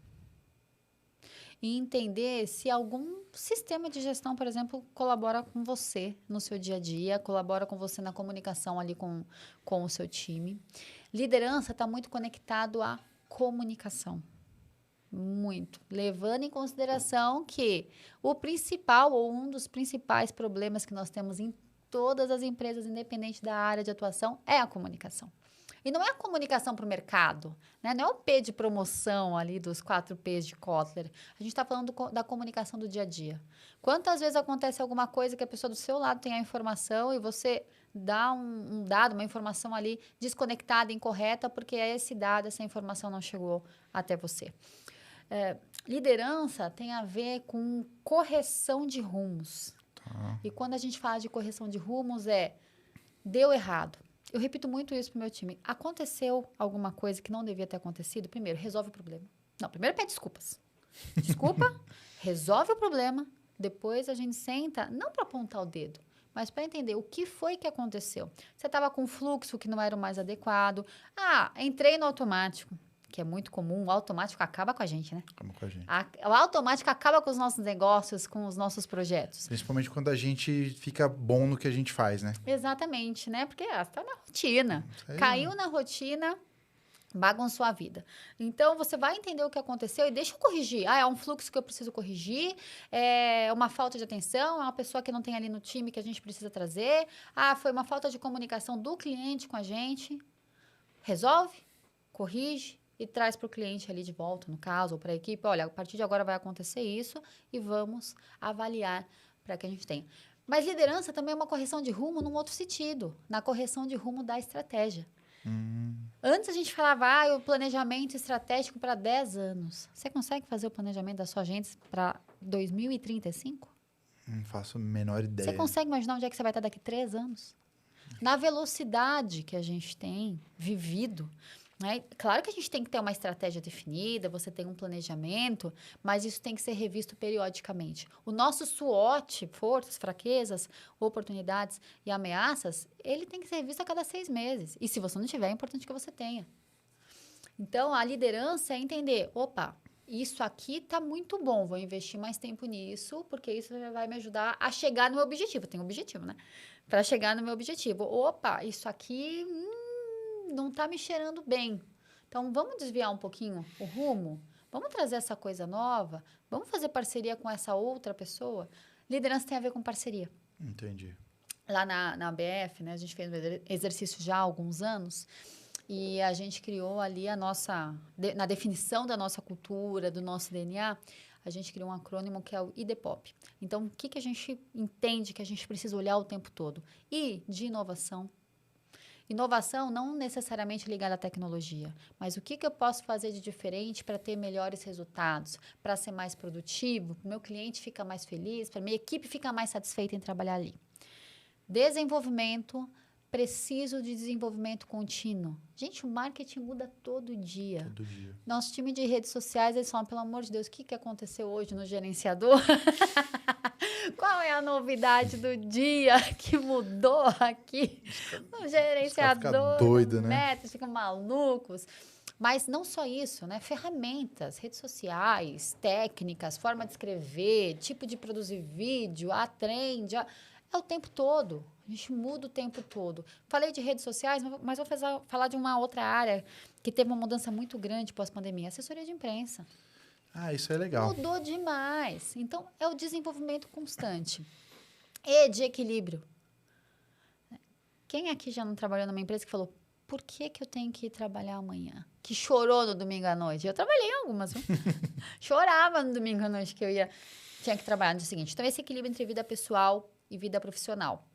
E entender se algum sistema de gestão, por exemplo, colabora com você no seu dia a dia, colabora com você na comunicação ali com o seu time. Liderança está muito conectado à comunicação. Muito. Levando em consideração que o principal ou um dos principais problemas que nós temos em todas as empresas, independente da área de atuação, é a comunicação. E não é a comunicação para o mercado, né? Não é o P de promoção ali dos 4 Ps de Kotler. A gente está falando da comunicação do dia a dia. Quantas vezes acontece alguma coisa que a pessoa do seu lado tem a informação e você dá um dado, uma informação ali desconectada, incorreta, porque esse dado, essa informação não chegou até você. Liderança tem a ver com correção de rumos. Tá. E quando a gente fala de correção de rumos, deu errado. Eu repito muito isso pro meu time. Aconteceu alguma coisa que não devia ter acontecido? Primeiro, resolve o problema. Não, primeiro pede desculpas. Desculpa, resolve o problema. Depois a gente senta, não para apontar o dedo, mas para entender o que foi que aconteceu. Você estava com um fluxo que não era o mais adequado. Entrei no automático, que é muito comum. O automático acaba com a gente, né? Acaba com a gente. O automático acaba com os nossos negócios, com os nossos projetos. Principalmente quando a gente fica bom no que a gente faz, né? Exatamente, né? Porque você está na rotina. Aí, Caiu na rotina, bagunçou a vida. Então, você vai entender o que aconteceu e deixa eu corrigir. É um fluxo que eu preciso corrigir, é uma falta de atenção, é uma pessoa que não tem ali no time que a gente precisa trazer. Foi uma falta de comunicação do cliente com a gente. Resolve, corrige e traz para o cliente ali de volta, no caso, ou para a equipe. Olha, a partir de agora vai acontecer isso e vamos avaliar para que a gente tenha. Mas liderança também é uma correção de rumo num outro sentido, na correção de rumo da estratégia. Antes a gente falava o planejamento estratégico para 10 anos. Você consegue fazer o planejamento da sua agência para 2035? Não faço a menor ideia. Você consegue imaginar onde é que você vai estar daqui 3 anos? Na velocidade que a gente tem vivido, né? Claro que a gente tem que ter uma estratégia definida, você tem um planejamento, mas isso tem que ser revisto periodicamente. O nosso SWOT, forças, fraquezas, oportunidades e ameaças, ele tem que ser revisto a cada 6 meses. E se você não tiver, é importante que você tenha. Então, a liderança é entender, isso aqui tá muito bom, vou investir mais tempo nisso, porque isso vai me ajudar a chegar no meu objetivo. Eu tenho um objetivo, né? Para chegar no meu objetivo. Opa, isso aqui não tá me cheirando bem. Então, vamos desviar um pouquinho o rumo? Vamos trazer essa coisa nova? Vamos fazer parceria com essa outra pessoa? Liderança tem a ver com parceria. Entendi. Lá na ABF, né, a gente fez um exercício já há alguns anos e a gente criou ali na definição da nossa cultura, do nosso DNA, a gente criou um acrônimo que é o IDPOP. Então, o que a gente entende que a gente precisa olhar o tempo todo? I de inovação. Inovação não necessariamente ligada à tecnologia, mas o que eu posso fazer de diferente para ter melhores resultados, para ser mais produtivo, para o meu cliente ficar mais feliz, para a minha equipe ficar mais satisfeita em trabalhar ali. Desenvolvimento, preciso de desenvolvimento contínuo. Gente, o marketing muda todo dia. Todo dia. Nosso time de redes sociais, eles falam, pelo amor de Deus, o que aconteceu hoje no gerenciador? Qual é a novidade do dia que mudou aqui? O gerenciador, doido, né? metas, ficam malucos. Mas não só isso, né? Ferramentas, redes sociais, técnicas, forma de escrever, tipo de produzir vídeo, a trend, é o tempo todo. A gente muda o tempo todo. Falei de redes sociais, mas vou falar de uma outra área que teve uma mudança muito grande pós-pandemia, assessoria de imprensa. Ah, isso é legal. Mudou demais. Então, é o desenvolvimento constante. E de equilíbrio. Quem aqui já não trabalhou numa empresa que falou, por que eu tenho que ir trabalhar amanhã? Que chorou no domingo à noite. Eu trabalhei em algumas, viu? Chorava no domingo à noite que tinha que trabalhar no dia seguinte. Então, esse equilíbrio entre vida pessoal e vida profissional.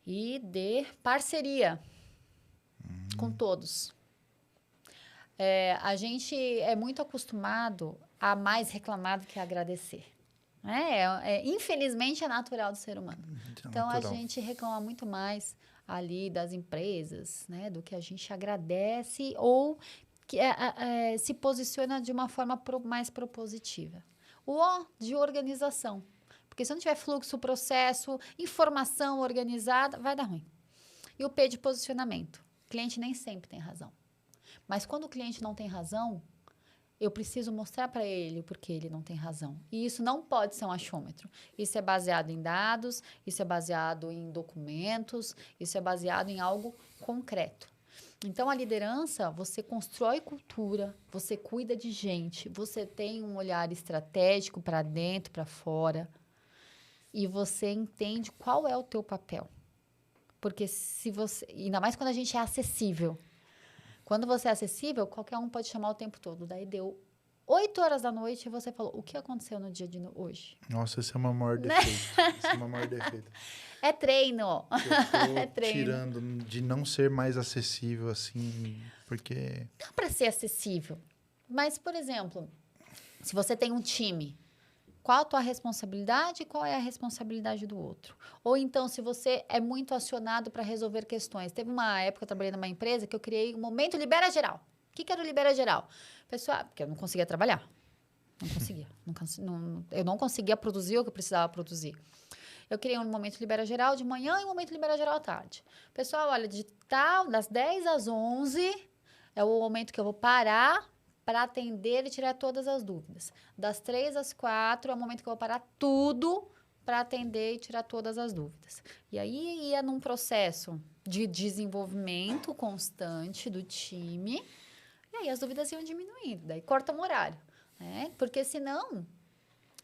E de parceria com todos. A gente é muito acostumado a mais reclamar do que agradecer. Infelizmente, é natural do ser humano. Então, a gente reclama muito mais ali das empresas, né, do que a gente agradece ou que se posiciona de uma forma mais propositiva. O O de organização. Porque se não tiver fluxo, processo, informação organizada, vai dar ruim. E o P de posicionamento. O cliente nem sempre tem razão. Mas quando o cliente não tem razão, eu preciso mostrar para ele o porquê ele não tem razão. E isso não pode ser um achômetro. Isso é baseado em dados, isso é baseado em documentos, isso é baseado em algo concreto. Então, a liderança, você constrói cultura, você cuida de gente, você tem um olhar estratégico para dentro, para fora, e você entende qual é o teu papel. Porque se você... Ainda mais quando a gente é acessível. Quando você é acessível, qualquer um pode chamar o tempo todo. Daí deu 8 horas da noite e você falou, o que aconteceu no dia de hoje? Nossa, esse é o meu maior defeito. Esse é o meu maior defeito. É treino. Eu tô tirando de não ser mais acessível, assim, porque... Dá para ser acessível. Mas, por exemplo, se você tem um time, qual a tua responsabilidade e qual é a responsabilidade do outro? Ou então, se você é muito acionado para resolver questões. Teve uma época que eu trabalhei numa empresa que eu criei um momento Libera Geral. O que era o Libera Geral? Pessoal, porque eu não conseguia trabalhar. Não conseguia. Eu não conseguia produzir o que eu precisava produzir. Eu criei um momento Libera Geral de manhã e um momento Libera Geral à tarde. Pessoal, olha, das 10 às 11 é o momento que eu vou parar para atender e tirar todas as dúvidas. Das 3 às 4 é o momento que eu vou parar tudo para atender e tirar todas as dúvidas. E aí ia num processo de desenvolvimento constante do time, e aí as dúvidas iam diminuindo, daí corta o horário, né? Porque senão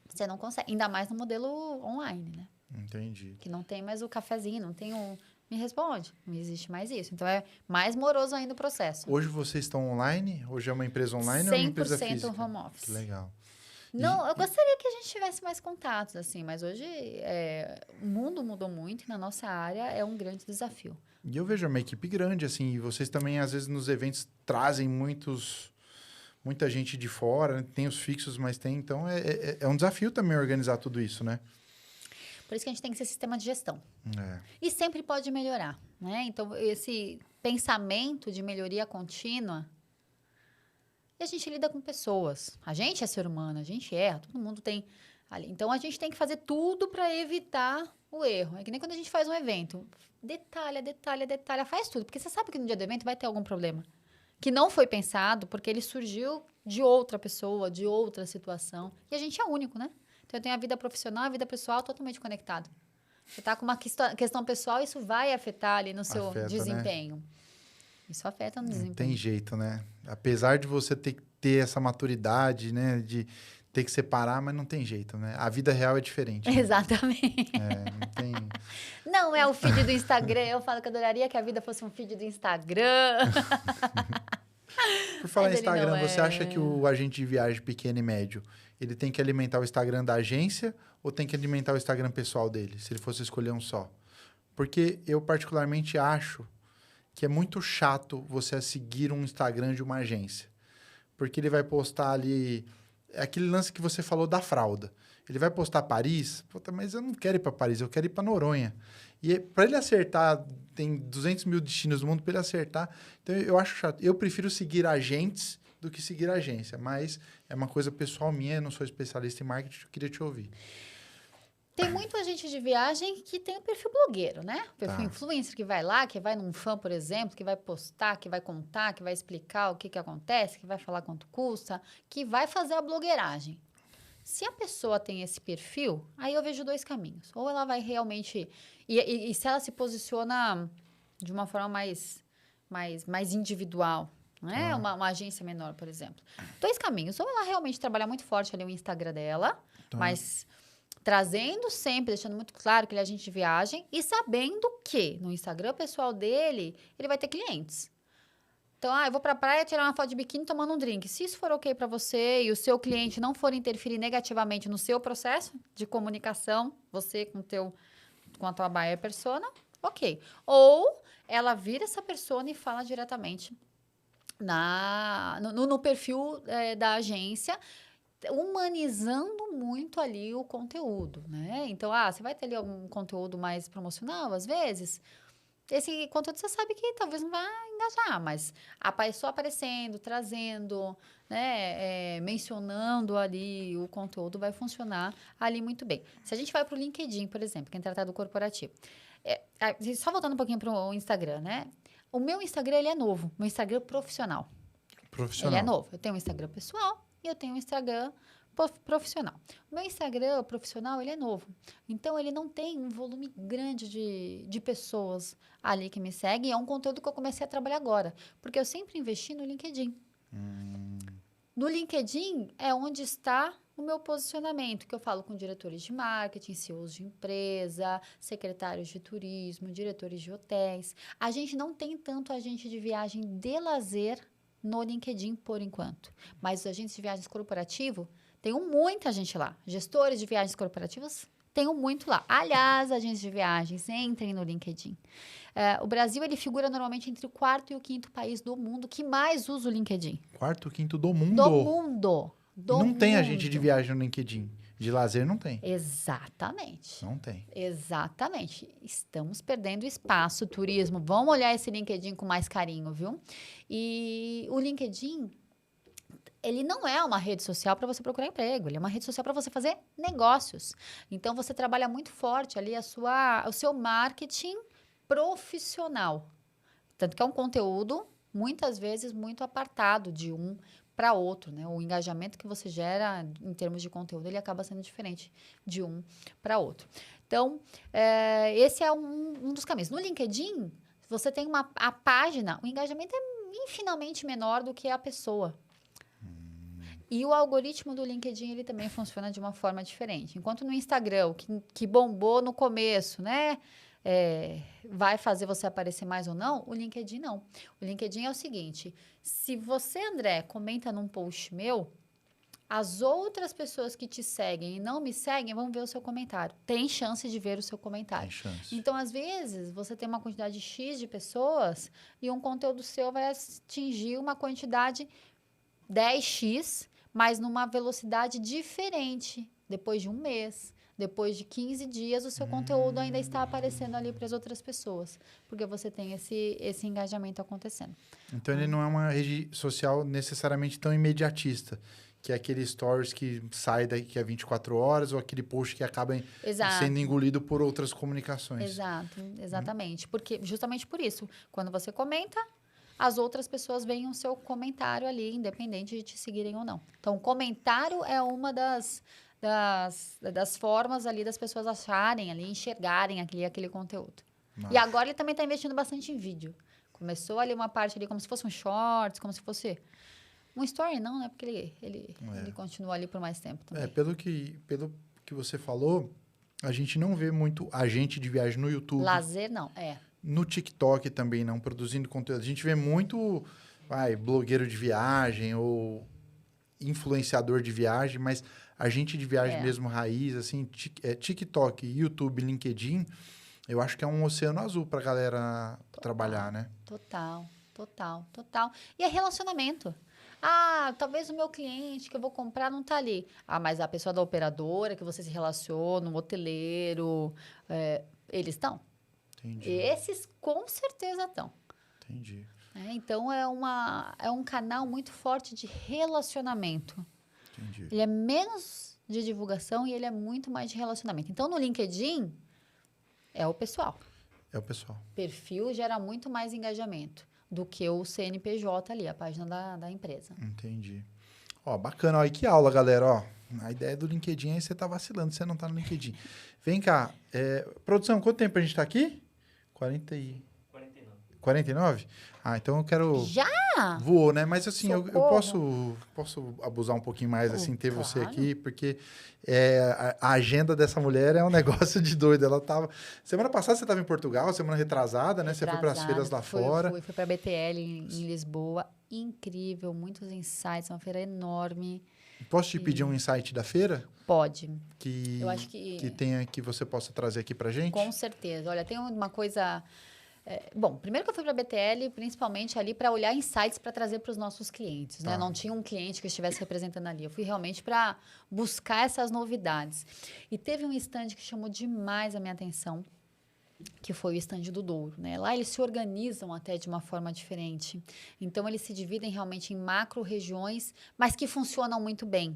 você não consegue, ainda mais no modelo online, né? Entendi. Que não tem mais o cafezinho, não tem o... Me responde. Não existe mais isso. Então, é mais moroso ainda o processo. Hoje vocês estão online? Hoje é uma empresa online ou é uma empresa física? 100% home office. Que legal. Não, eu gostaria que a gente tivesse mais contatos, assim. Mas hoje, o mundo mudou muito e na nossa área é um grande desafio. E eu vejo uma equipe grande, assim. E vocês também, às vezes, nos eventos trazem muita gente de fora. Tem os fixos, mas tem... Então, é um desafio também organizar tudo isso, né? Por isso que a gente tem que ser sistema de gestão. É. E sempre pode melhorar, né? Então, esse pensamento de melhoria contínua... E a gente lida com pessoas. A gente é ser humano, a gente erra, todo mundo tem... ali. Então, a gente tem que fazer tudo para evitar o erro. É que nem quando a gente faz um evento. Detalha, faz tudo. Porque você sabe que no dia do evento vai ter algum problema. que não foi pensado porque ele surgiu de outra pessoa, de outra situação. E a gente é único, né? Então, eu tenho a vida profissional e a vida pessoal totalmente conectada. Você está com uma questão pessoal, isso vai afetar ali no seu Afeta, desempenho. Né? Isso afeta no desempenho. Não tem jeito, né? Apesar de você ter que ter essa maturidade, né? De ter que separar, mas não tem jeito, né? A vida real é diferente. Né? Exatamente. Não tem... Não é o feed do Instagram. Eu falo que adoraria que a vida fosse um feed do Instagram. Por falar em Instagram, você acha que o agente de viagem pequeno e médio, ele tem que alimentar o Instagram da agência ou tem que alimentar o Instagram pessoal dele, se ele fosse escolher um só? Porque eu particularmente acho que é muito chato você seguir um Instagram de uma agência. Porque ele vai postar ali... É aquele lance que você falou da fralda. Ele vai postar Paris, puta, mas eu não quero ir para Paris, eu quero ir para Noronha. E para ele acertar, tem 200 mil destinos no mundo para ele acertar. Então, eu acho chato. Eu prefiro seguir agentes do que seguir agência. Mas é uma coisa pessoal minha, eu não sou especialista em marketing, eu queria te ouvir. Tem muito agente de viagem que tem o perfil blogueiro, né? O perfil influencer que vai lá, que vai num fã, por exemplo, que vai postar, que vai contar, que vai explicar o que acontece, que vai falar quanto custa, que vai fazer a blogueiragem. Se a pessoa tem esse perfil, aí eu vejo dois caminhos. Ou ela vai realmente... E se ela se posiciona de uma forma mais individual, né? Uma agência menor, por exemplo. Dois caminhos. Ou ela realmente trabalha muito forte ali o Instagram dela, mas... trazendo sempre, deixando muito claro que ele é agente de viagem e sabendo que no Instagram pessoal dele, ele vai ter clientes. Então, eu vou pra praia tirar uma foto de biquíni tomando um drink. Se isso for ok para você e o seu cliente não for interferir negativamente no seu processo de comunicação, você com a tua buyer persona, ok. Ou ela vira essa persona e fala diretamente no perfil da agência, humanizando muito ali o conteúdo, né? Então, você vai ter ali algum conteúdo mais promocional, às vezes. Esse conteúdo você sabe que talvez não vai engajar, mas a pessoa aparecendo, trazendo, né, mencionando ali o conteúdo vai funcionar ali muito bem. Se a gente vai para o LinkedIn, por exemplo, que é tratado corporativo. Só voltando um pouquinho para o Instagram, né? O meu Instagram, ele é novo. Meu Instagram profissional. Ele é novo. Eu tenho um Instagram pessoal e eu tenho um Instagram profissional. O meu Instagram profissional, ele é novo. Então, ele não tem um volume grande de pessoas ali que me seguem. É um conteúdo que eu comecei a trabalhar agora. Porque eu sempre investi no LinkedIn. No LinkedIn é onde está o meu posicionamento, que eu falo com diretores de marketing, CEOs de empresa, secretários de turismo, diretores de hotéis. A gente não tem tanto agente de viagem de lazer no LinkedIn, por enquanto. Mas os agentes de viagens corporativo, tem muita gente lá. Gestores de viagens corporativas, tem muito lá. Aliás, agentes de viagens, entrem no LinkedIn. O Brasil, ele figura normalmente entre o 4º e o 5º país do mundo que mais usa o LinkedIn. 4º, 5º do mundo? Do mundo. Não tem agente de viagem no LinkedIn. De lazer não tem. Exatamente. Não tem. Exatamente. Estamos perdendo espaço, turismo. Vamos olhar esse LinkedIn com mais carinho, viu? E o LinkedIn, ele não é uma rede social para você procurar emprego. Ele é uma rede social para você fazer negócios. Então, você trabalha muito forte ali o seu marketing profissional. Tanto que é um conteúdo, muitas vezes, muito apartado de um para outro, né? O engajamento que você gera em termos de conteúdo, ele acaba sendo diferente de um para outro. Então, esse é um dos caminhos. No LinkedIn, você tem a página, o engajamento é infinitamente menor do que a pessoa. E o algoritmo do LinkedIn, ele também funciona de uma forma diferente. Enquanto no Instagram, o que bombou no começo, né? Vai fazer você aparecer mais ou não, o LinkedIn não. O LinkedIn é o seguinte, se você, André, comenta num post meu, as outras pessoas que te seguem e não me seguem vão ver o seu comentário. Tem chance de ver o seu comentário. Tem chance. Então, às vezes, você tem uma quantidade X de pessoas e um conteúdo seu vai atingir uma quantidade 10x, mas numa velocidade diferente, depois de um mês. Depois de 15 dias, o seu conteúdo ainda está aparecendo ali para as outras pessoas. Porque você tem esse engajamento acontecendo. Então, ele não é uma rede social necessariamente tão imediatista. Que é aquele stories que sai daqui a 24 horas ou aquele post que acaba sendo engolido por outras comunicações. Exato, exatamente. Porque, justamente por isso, quando você comenta, as outras pessoas veem o seu comentário ali, independente de te seguirem ou não. Então, o comentário é uma das formas ali das pessoas acharem ali, enxergarem aquele conteúdo. E agora ele também está investindo bastante em vídeo. Começou ali uma parte ali como se fosse um shorts, como se fosse um story, não, né? Porque ele continua ali por mais tempo também. Pelo que você falou, a gente não vê muito agente de viagem no YouTube. Lazer, não, No TikTok também não, produzindo conteúdo. A gente vê muito blogueiro de viagem ou influenciador de viagem, mas agente de viagem mesmo raiz, assim, TikTok, YouTube, LinkedIn, eu acho que é um oceano azul pra galera trabalhar, né? Total. E é relacionamento. Talvez o meu cliente que eu vou comprar não tá ali. Mas a pessoa da operadora que você se relaciona, um hoteleiro, eles estão. Entendi. Esses com certeza estão. Entendi. Então, é um canal muito forte de relacionamento. Entendi. Ele é menos de divulgação e ele é muito mais de relacionamento. Então, no LinkedIn, é o pessoal. É o pessoal. Perfil gera muito mais engajamento do que o CNPJ ali, a página da empresa. Entendi. Bacana. E que aula, galera. A ideia do LinkedIn aí você tá vacilando, você não tá no LinkedIn. Vem cá. Produção, quanto tempo a gente tá aqui? 49? Então eu quero... Já? Voou, né? Mas assim, eu Socorro. posso abusar um pouquinho mais, assim, ter você claro. aqui, porque a agenda dessa mulher é um negócio de doido. Ela tava... Semana passada você estava em Portugal, semana retrasada, né? Você foi para as feiras lá fora. Fui para a BTL em Lisboa. Incrível, muitos insights, uma feira enorme. Posso te pedir um insight da feira? Pode. Eu acho que você possa trazer aqui pra gente? Com certeza. Olha, tem uma coisa... Bom, primeiro que eu fui para a BTL, principalmente ali para olhar insights para trazer para os nossos clientes, né? Não tinha um cliente que eu estivesse representando ali. Eu fui realmente para buscar essas novidades. E teve um stand que chamou demais a minha atenção, que foi o stand do Douro, né? Lá eles se organizam até de uma forma diferente. Então, eles se dividem realmente em macro-regiões, mas que funcionam muito bem.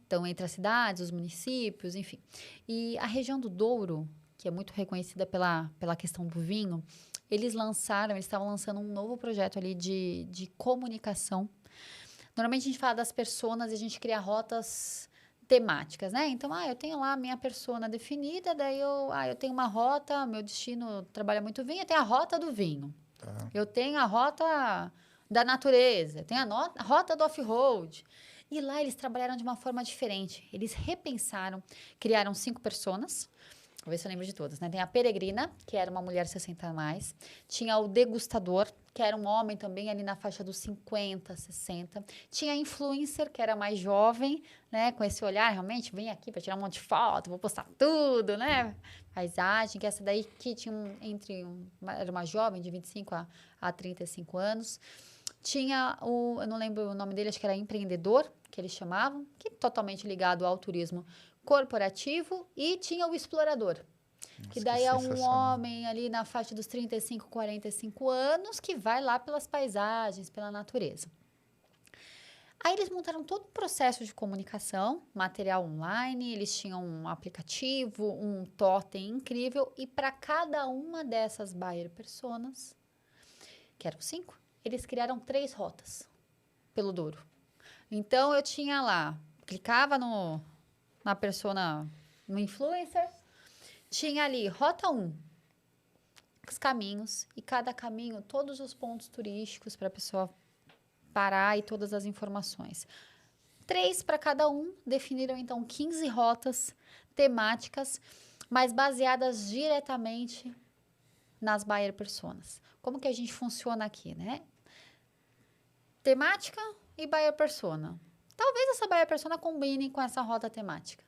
Então, entre as cidades, os municípios, enfim. E a região do Douro, que é muito reconhecida pela questão do vinho, eles estavam lançando um novo projeto ali de comunicação. Normalmente, a gente fala das personas e a gente cria rotas temáticas, né? Então, eu tenho lá a minha persona definida, daí eu tenho uma rota, meu destino trabalha muito vinho, eu tenho a rota do vinho. Tá. Eu tenho a rota da natureza, eu tenho a rota do off-road. E lá eles trabalharam de uma forma diferente. Eles repensaram, criaram 5 personas. Vou ver se eu lembro de todas, né? Tem a peregrina, que era uma mulher 60 a mais. Tinha o degustador, que era um homem também ali na faixa dos 50, 60. Tinha a influencer, que era mais jovem, né? Com esse olhar, realmente, vem aqui para tirar um monte de foto, vou postar tudo, né? Paisagem, que essa daí que tinha era uma jovem de 25 a 35 anos. Tinha eu não lembro o nome dele, acho que era empreendedor, que eles chamavam, que é totalmente ligado ao turismo corporativo, e tinha o explorador, que daí é um homem ali na faixa dos 35, 45 anos, que vai lá pelas paisagens, pela natureza. Aí eles montaram todo um processo de comunicação, material online, eles tinham um aplicativo, um totem incrível, e para cada uma dessas buyer personas, que eram 5, eles criaram 3 rotas pelo Douro. Então, eu tinha lá, clicava na persona, no influencer, tinha ali rota 1, os caminhos, e cada caminho, todos os pontos turísticos para a pessoa parar e todas as informações. 3 para cada um, definiram então 15 rotas temáticas, mas baseadas diretamente nas buyer personas. Como que a gente funciona aqui, né? Temática e buyer persona. Talvez essa buyer persona combine com essa rota temática.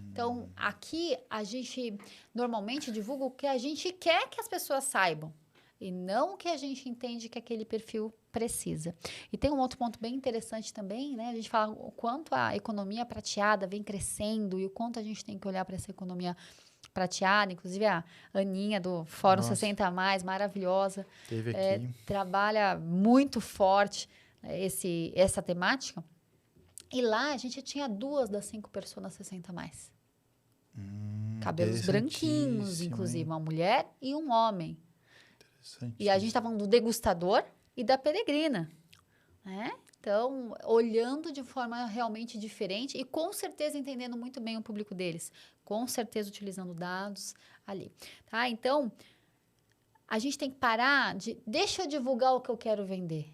Então, aqui a gente normalmente divulga o que a gente quer que as pessoas saibam e não o que a gente entende que aquele perfil precisa. E tem um outro ponto bem interessante também, né? A gente fala o quanto a economia prateada vem crescendo e o quanto a gente tem que olhar para essa economia prateada. Inclusive, a Aninha do Fórum 60 a Mais, maravilhosa. Teve aqui. Trabalha muito forte essa temática. E lá a gente tinha 2 das 5 personas 60 a mais. Cabelos branquinhos, inclusive, uma mulher e um homem. E a gente está falando do degustador, e da peregrina, né? Então, olhando de forma realmente diferente e com certeza entendendo muito bem o público deles, com certeza utilizando dados ali, tá? Então, a gente tem que parar de, deixa eu divulgar o que eu quero vender.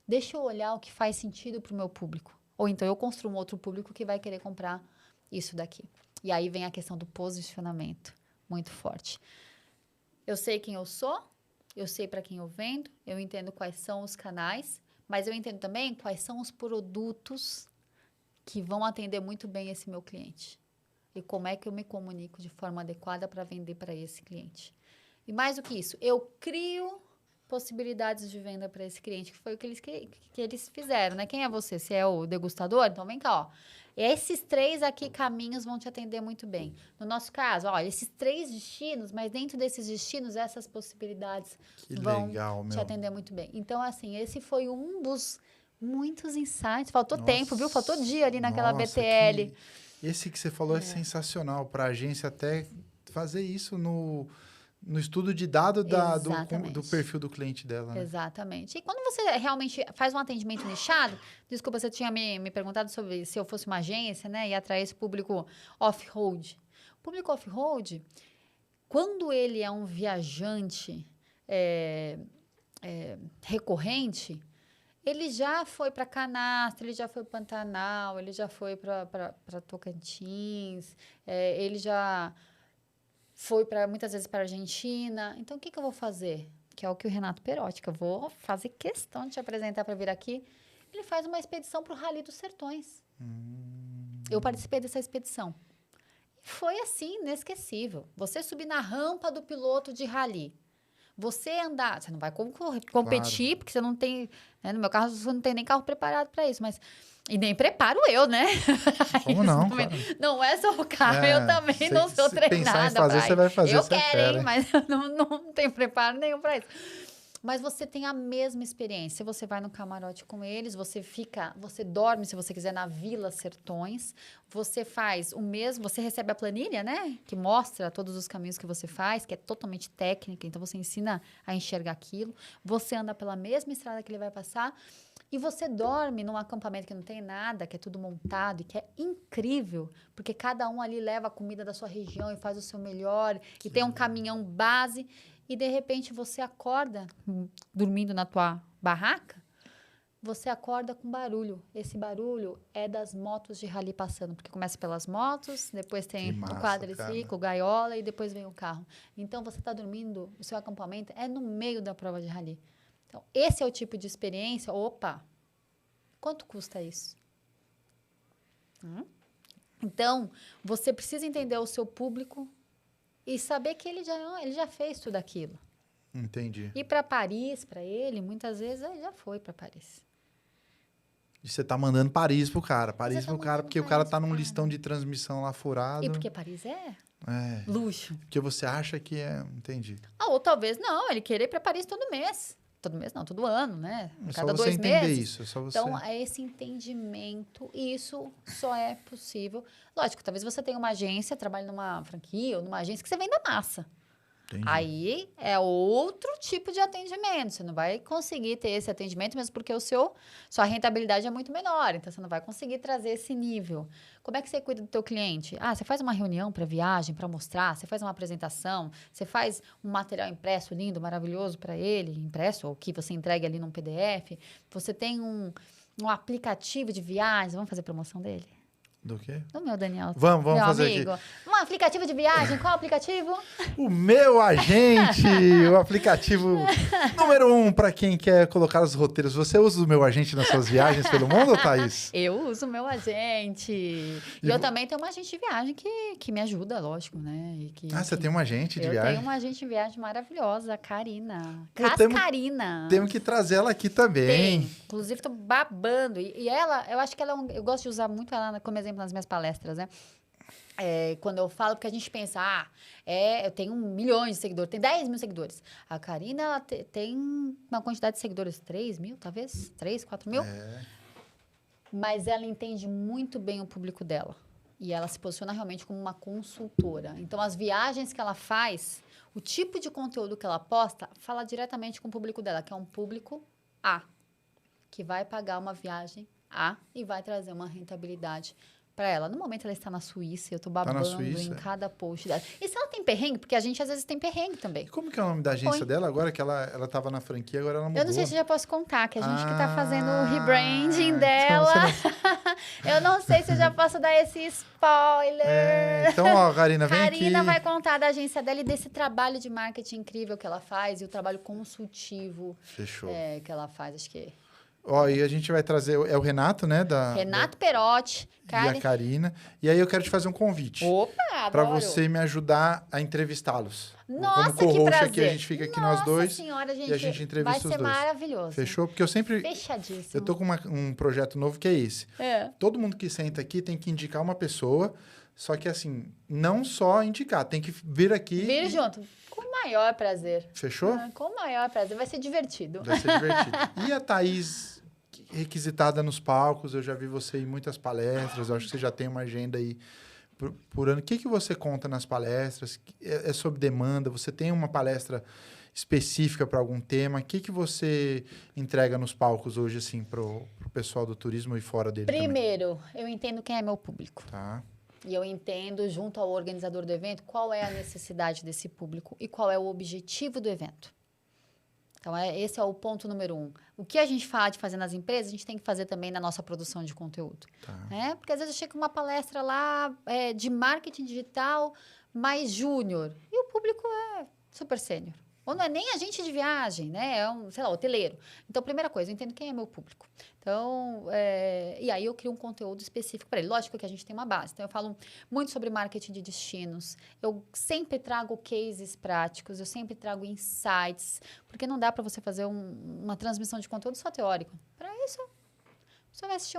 Deixa eu olhar o que faz sentido para o meu público. Ou então eu construo um outro público que vai querer comprar isso daqui. E aí vem a questão do posicionamento, muito forte. Eu sei quem eu sou, eu sei para quem eu vendo, eu entendo quais são os canais, mas eu entendo também quais são os produtos que vão atender muito bem esse meu cliente. E como é que eu me comunico de forma adequada para vender para esse cliente. E mais do que isso, eu crio possibilidades de venda para esse cliente, que foi o que eles fizeram, né? Quem é você? Você é o degustador? Então, vem cá, ó. Esses 3 aqui caminhos vão te atender muito bem. No nosso caso, ó, esses 3 destinos, mas dentro desses destinos, essas possibilidades vão te atender muito bem. Então, assim, esse foi um dos muitos insights. Faltou tempo, viu? Faltou dia ali naquela BTL. Esse que você falou é sensacional para a agência até fazer isso no estudo de dado do perfil do cliente dela. Né? Exatamente. E quando você realmente faz um atendimento nichado, desculpa, você tinha me perguntado sobre se eu fosse uma agência, né, e atrair esse público off-road. O público off-road, quando ele é um viajante recorrente, ele já foi para Canastra, ele já foi para Pantanal, ele já foi para Tocantins, ele já foi muitas vezes para a Argentina. Então, o que eu vou fazer? Que é o que o Renato Perotti, que eu vou fazer questão de te apresentar para vir aqui. Ele faz uma expedição para o Rally dos Sertões. Eu participei dessa expedição. Foi assim, inesquecível. Você subir na rampa do piloto de rally. Você andar... Você não vai competir, claro. Porque você não tem... Né, no meu caso, você não tem nem carro preparado para isso, mas... E nem preparo eu, né? Como não? Claro. Não é só o carro, eu também não sou treinada. Pensar em fazer, você vai fazer. Eu quero, hein? Mas eu não tenho preparo nenhum para isso. Mas você tem a mesma experiência. Você vai no camarote com eles, você dorme, se você quiser, na Vila Sertões. Você faz o mesmo, você recebe a planilha, né? Que mostra todos os caminhos que você faz, que é totalmente técnica. Então, você ensina a enxergar aquilo. Você anda pela mesma estrada que ele vai passar. E você dorme num acampamento que não tem nada, que é tudo montado e que é incrível, porque cada um ali leva a comida da sua região e faz o seu melhor, e tem um caminhão base, e de repente você acorda, dormindo na tua barraca, você acorda com barulho. Esse barulho é das motos de rally passando, porque começa pelas motos, depois tem o quadriciclo, gaiola, e depois vem o carro. Então, você está dormindo, o seu acampamento é no meio da prova de rally. Então, esse é o tipo de experiência. Opa, quanto custa isso? Então, você precisa entender o seu público e saber que ele já fez tudo aquilo. Entendi. E para Paris, para ele, muitas vezes, ele já foi para Paris. E você tá mandando Paris pro cara. Paris pro cara, porque o cara tá num listão de transmissão lá furado. E porque Paris é luxo. Porque você acha que é... Entendi. Ou talvez não, ele querer ir para Paris todo mês. Todo mês não, todo ano, né? Cada 2 meses. Isso, é só você. Então, é esse entendimento, e isso só é possível. Lógico, talvez você tenha uma agência, trabalhe numa franquia ou numa agência que você venda massa. Entendi. Aí é outro tipo de atendimento. Você não vai conseguir ter esse atendimento, mesmo porque sua rentabilidade é muito menor. Então, você não vai conseguir trazer esse nível. Como é que você cuida do teu cliente? Você faz uma reunião para viagem, para mostrar. Você faz uma apresentação. Você faz um material impresso lindo, maravilhoso para ele, impresso, ou que você entregue ali num PDF. Você tem um aplicativo de viagens. Vamos fazer promoção dele? Do quê? Do meu, Daniel. Vamos meu fazer amigo. aqui. Um aplicativo de viagem. Qual aplicativo? O Meu Agente, o aplicativo número 1 para quem quer colocar os roteiros. Você usa o Meu Agente nas suas viagens pelo mundo, Thaís? Eu uso o Meu Agente. E eu também tenho uma agente de viagem que me ajuda, lógico, né? Você tem uma agente de viagem? Eu tenho uma agente de viagem maravilhosa, a Karina. Cascarina. Temos que trazer ela aqui também. Inclusive, tô babando. E ela, eu acho que ela eu gosto de usar muito ela como exemplo nas minhas palestras, né? Quando eu falo, porque a gente pensa, eu tenho milhões de seguidores, tem 10 mil seguidores. A Karina, ela tem uma quantidade de seguidores, 3 mil, talvez? 3, 4 mil? Mas ela entende muito bem o público dela. E ela se posiciona realmente como uma consultora. Então, as viagens que ela faz, o tipo de conteúdo que ela posta, fala diretamente com o público dela, que é um público A, que vai pagar uma viagem A e vai trazer uma rentabilidade para ela. No momento ela está na Suíça, eu estou babando em cada post dela. E se ela tem perrengue? Porque a gente às vezes tem perrengue também. E como que é o nome da agência dela agora? Que ela estava na franquia, agora ela mudou. Eu não sei se já posso contar, que a gente que está fazendo o rebranding dela. Eu não sei se eu já posso dar esse spoiler. Então, ó, Karina, vem aqui. Karina vai contar da agência dela e desse trabalho de marketing incrível que ela faz e o trabalho consultivo que ela faz, acho que... Ó, e a gente vai trazer... É o Renato, né? Renato Perotti. E a Karina. E aí eu quero te fazer um convite. Opa, adoro. Para você me ajudar a entrevistá-los. Nossa, como que prazer. Aqui, a gente fica aqui nós dois. Nossa senhora, gente. E a gente entrevista os dois. Vai ser maravilhoso. Fechou? Porque eu sempre... Fechadíssimo. Eu tô com um projeto novo que é esse. Todo mundo que senta aqui tem que indicar uma pessoa. Só que assim, não só indicar. Tem que vir aqui... Vir junto. Com o maior prazer. Fechou? Com o maior prazer. Vai ser divertido. Vai ser divertido. E a Thaís... requisitada nos palcos, eu já vi você em muitas palestras, eu acho que você já tem uma agenda aí por ano. O que você conta nas palestras? É sob demanda? Você tem uma palestra específica para algum tema? O que você entrega nos palcos hoje, assim, pro pessoal do turismo e fora dele Primeiro, eu entendo quem é meu público. Tá. E eu entendo, junto ao organizador do evento, qual é a necessidade desse público e qual é o objetivo do evento. Então, esse é o ponto número 1. O que a gente fala de fazer nas empresas, a gente tem que fazer também na nossa produção de conteúdo. Tá. Porque às vezes eu chego com uma palestra lá de marketing digital mais júnior e o público é super sênior. Ou não é nem agente de viagem, né? É um, sei lá, hoteleiro. Então, primeira coisa, eu entendo quem é meu público. Então, e aí eu crio um conteúdo específico para ele. Lógico que a gente tem uma base. Então, eu falo muito sobre marketing de destinos. Eu sempre trago cases práticos, eu sempre trago insights, porque não dá para você fazer uma transmissão de conteúdo só teórico. Para isso, você vai assistir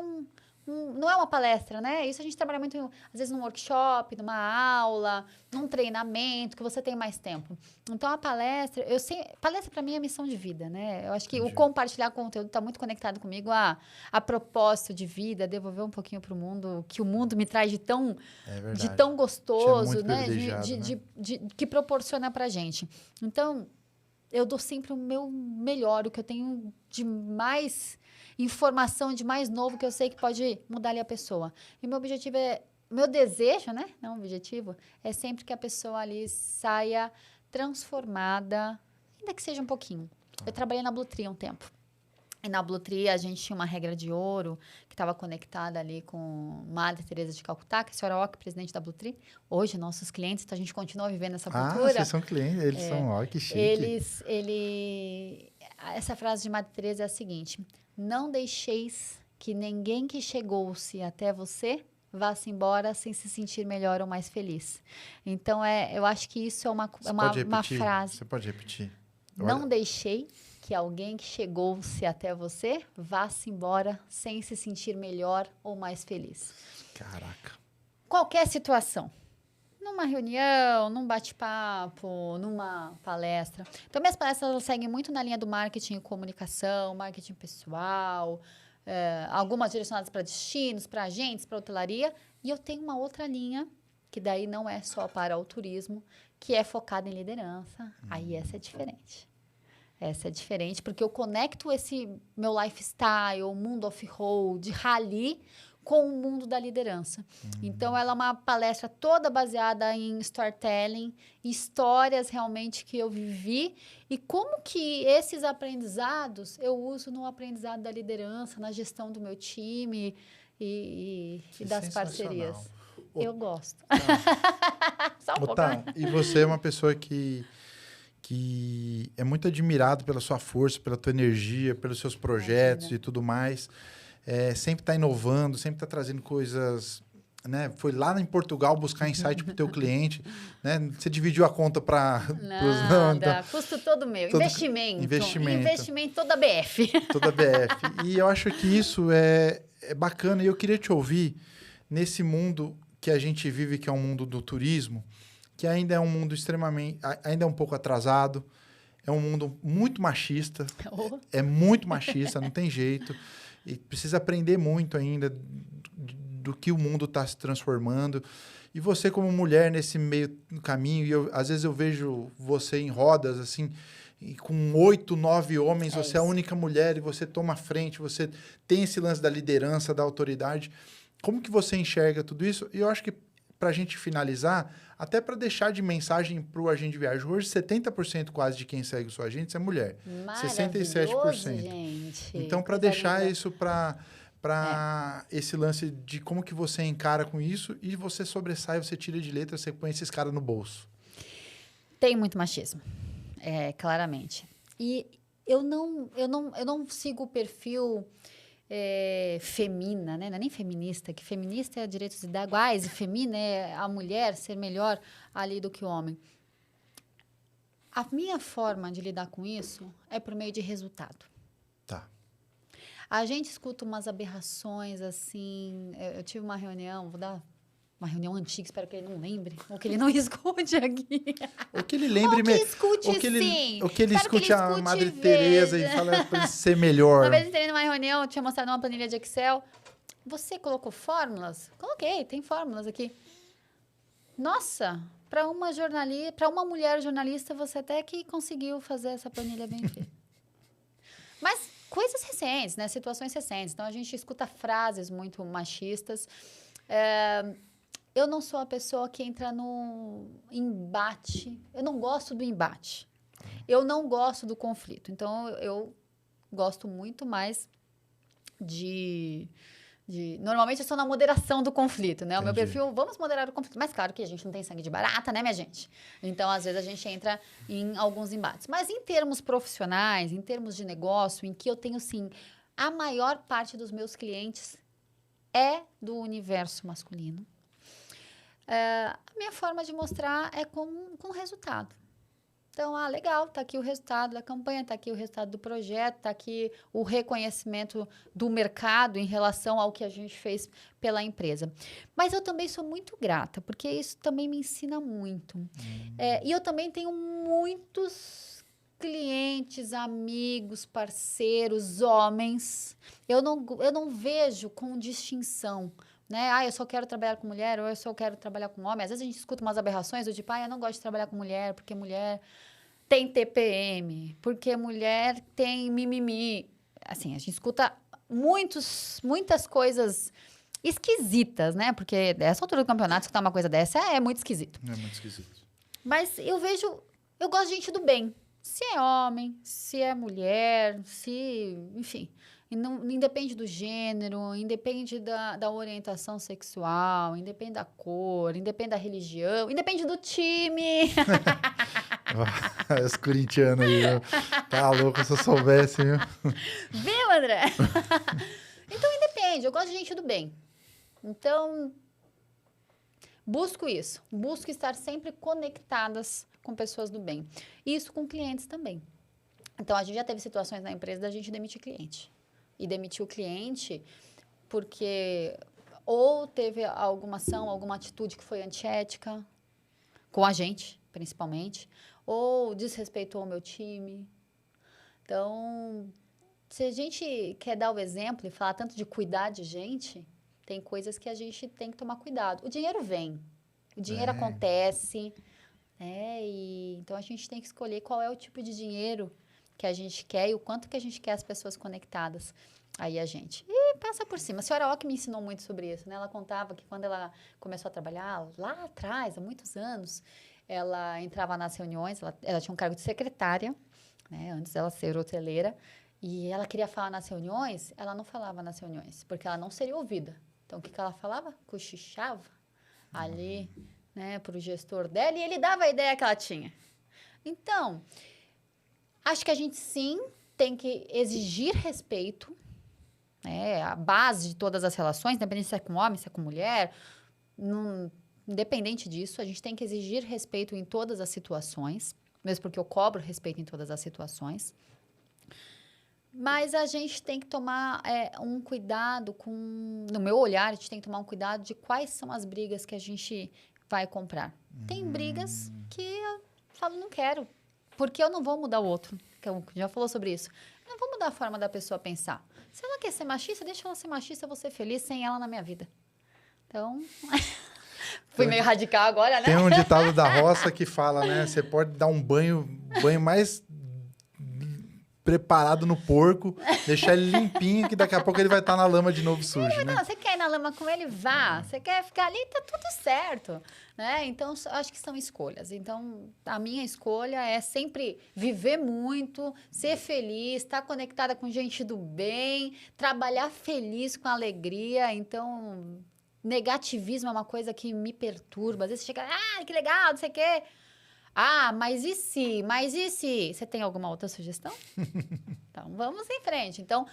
não é uma palestra, né? Isso a gente trabalha muito, às vezes, num workshop, numa aula, num treinamento, que você tem mais tempo. Então, a palestra, palestra para mim é missão de vida, né? Eu acho que o compartilhar conteúdo está muito conectado comigo a propósito de vida, devolver um pouquinho para o mundo, que o mundo me traz de tão gostoso, né? Que proporciona para a gente. Então, eu dou sempre o meu melhor, o que eu tenho de mais informação, de mais novo, que eu sei que pode mudar ali a pessoa. E meu objetivo meu desejo, né? Não objetivo, é sempre que a pessoa ali saia transformada, ainda que seja um pouquinho. Eu trabalhei na Bluetry um tempo. E na Bluetry a gente tinha uma regra de ouro que estava conectada ali com Madre Teresa de Calcutá, que é a senhora Ock, presidente da Bluetry. Hoje, nossos clientes, então a gente continua vivendo essa cultura. Ah, vocês são clientes, eles são, ó, que chique. Essa frase de Madre Teresa é a seguinte: não deixeis que ninguém que chegou-se até você vá-se embora sem se sentir melhor ou mais feliz. Então, eu acho que isso é uma frase. Você pode repetir? Não deixei que alguém que chegou-se até você vá-se embora sem se sentir melhor ou mais feliz. Caraca. Qualquer situação. Numa reunião, num bate-papo, numa palestra. Então, minhas palestras elas seguem muito na linha do marketing e comunicação, marketing pessoal, algumas direcionadas para destinos, para agentes, para hotelaria. E eu tenho uma outra linha, que daí não é só para o turismo, que é focada em liderança. Aí essa é diferente. Essa é diferente, porque eu conecto esse meu lifestyle, o mundo off-road, rally, com o mundo da liderança. Então, ela é uma palestra toda baseada em storytelling, histórias realmente que eu vivi e como que esses aprendizados eu uso no aprendizado da liderança, na gestão do meu time e das parcerias. Eu gosto. Só um pouco, né? E você é uma pessoa que é muito admirado pela sua força, pela tua energia, pelos seus projetos e tudo mais. Sempre está inovando, sempre está trazendo coisas, né? Foi lá em Portugal buscar insight para o teu cliente, né? Você dividiu a conta para... Nada, custo todo meu. Investimento toda a BF. Toda a BF. E eu acho que isso é bacana. E eu queria te ouvir nesse mundo que a gente vive, que é um mundo do turismo, que ainda é um mundo ainda é um pouco atrasado, é um mundo muito machista, é muito machista, não tem jeito, e precisa aprender muito ainda do que o mundo está se transformando. E você, como mulher, nesse meio caminho, e às vezes eu vejo você em rodas, assim, e com 8, 9 homens, você é a única mulher e você toma a frente, você tem esse lance da liderança, da autoridade. Como que você enxerga tudo isso? E eu acho que, para a gente finalizar, até para deixar de mensagem para o Agente de Viagem, hoje 70% quase de quem segue o seu agente é mulher. 67%. Gente. Então, para deixar isso para esse lance de como que você encara com isso e você sobressai, você tira de letra, você põe esses caras no bolso. Tem muito machismo, claramente. E eu não sigo o perfil femina, né? Não é nem feminista, que feminista é direitos iguais e femina é a mulher ser melhor ali do que o homem. A minha forma de lidar com isso é por meio de resultado. Tá. A gente escuta umas aberrações, assim... Eu tive uma reunião, vou dar uma reunião antiga, espero que ele não lembre, ou que ele não escute aqui. Ou que ele lembre... Ou que escute, sim. Ou que ele escute a Madre veja. Teresa e fala para ele ser melhor. Uma vez eu entrei numa reunião, eu tinha mostrado uma planilha de Excel. Você colocou fórmulas? Coloquei, tem fórmulas aqui. Nossa, para uma mulher jornalista, você até que conseguiu fazer essa planilha bem feita. Mas coisas recentes, né? Situações recentes. Então, a gente escuta frases muito machistas. Eu não sou a pessoa que entra no embate. Eu não gosto do embate. Eu não gosto do conflito. Então, eu gosto muito mais de... Normalmente, eu sou na moderação do conflito, né? Entendi. O meu perfil, vamos moderar o conflito. Mas, claro que a gente não tem sangue de barata, né, minha gente? Então, às vezes, a gente entra em alguns embates. Mas, em termos profissionais, em termos de negócio, em que eu tenho, sim, a maior parte dos meus clientes é do universo masculino. A minha forma de mostrar é com resultado. Então, legal, tá aqui o resultado da campanha, tá aqui o resultado do projeto, tá aqui o reconhecimento do mercado em relação ao que a gente fez pela empresa. Mas eu também sou muito grata, porque isso também me ensina muito. E eu também tenho muitos clientes, amigos, parceiros, homens. Eu não vejo com distinção, né? Eu só quero trabalhar com mulher ou eu só quero trabalhar com homem. Às vezes a gente escuta umas aberrações do tipo, eu não gosto de trabalhar com mulher porque mulher tem TPM, porque mulher tem mimimi. Assim, a gente escuta muitas coisas esquisitas, né? Porque nessa altura do campeonato, escutar uma coisa dessa é muito esquisito. É muito esquisito. Mas eu gosto de gente do bem. Se é homem, se é mulher, enfim... Não, independe do gênero, independe da orientação sexual, independe da cor, independe da religião, independe do time. Os corintianos aí, tá louco se eu soubesse, viu? Viu, André? Então, independe. Eu gosto de gente do bem. Então, busco isso. Busco estar sempre conectadas com pessoas do bem. Isso com clientes também. Então, a gente já teve situações na empresa da gente demitir cliente. E demitiu o cliente porque ou teve alguma ação, alguma atitude que foi antiética, com a gente, principalmente, ou desrespeitou o meu time. Então, se a gente quer dar o exemplo e falar tanto de cuidar de gente, tem coisas que a gente tem que tomar cuidado. O dinheiro vem, o dinheiro acontece, então a gente tem que escolher qual é o tipo de dinheiro que a gente quer e o quanto que a gente quer as pessoas conectadas aí a gente. E passa por cima. A senhora Ock me ensinou muito sobre isso, né? Ela contava que quando ela começou a trabalhar, lá atrás, há muitos anos, ela entrava nas reuniões, ela tinha um cargo de secretária, né? Antes dela ser hoteleira, e ela queria falar nas reuniões, ela não falava nas reuniões, porque ela não seria ouvida. Então, o que ela falava? Cochichava ali, né, para o gestor dela, e ele dava a ideia que ela tinha. Então, acho que a gente, sim, tem que exigir respeito, a base de todas as relações, independente se é com homem, se é com mulher, independente disso, a gente tem que exigir respeito em todas as situações, mesmo porque eu cobro respeito em todas as situações. Mas a gente tem que tomar um cuidado no meu olhar, a gente tem que tomar um cuidado de quais são as brigas que a gente vai comprar. Tem brigas que eu falo, não quero, porque eu não vou mudar o outro, que eu já falou sobre isso. Eu não vou mudar a forma da pessoa pensar. Se ela quer ser machista, deixa ela ser machista, eu vou ser feliz sem ela na minha vida. Então, fui meio radical agora, né? Tem um ditado da roça que fala, né? Você pode dar um banho mais preparado no porco, deixar ele limpinho, que daqui a pouco ele vai estar na lama de novo sujo, né? Não, você quer ir na lama com ele, vá. Você quer ficar ali, tá tudo certo, né? Então, acho que são escolhas. Então, a minha escolha é sempre viver muito, ser feliz, estar conectada com gente do bem, trabalhar feliz com alegria. Então, negativismo é uma coisa que me perturba. Às vezes você chega, que legal, não sei o quê. Mas e se? Mas e se? Você tem alguma outra sugestão? Então, vamos em frente. Então,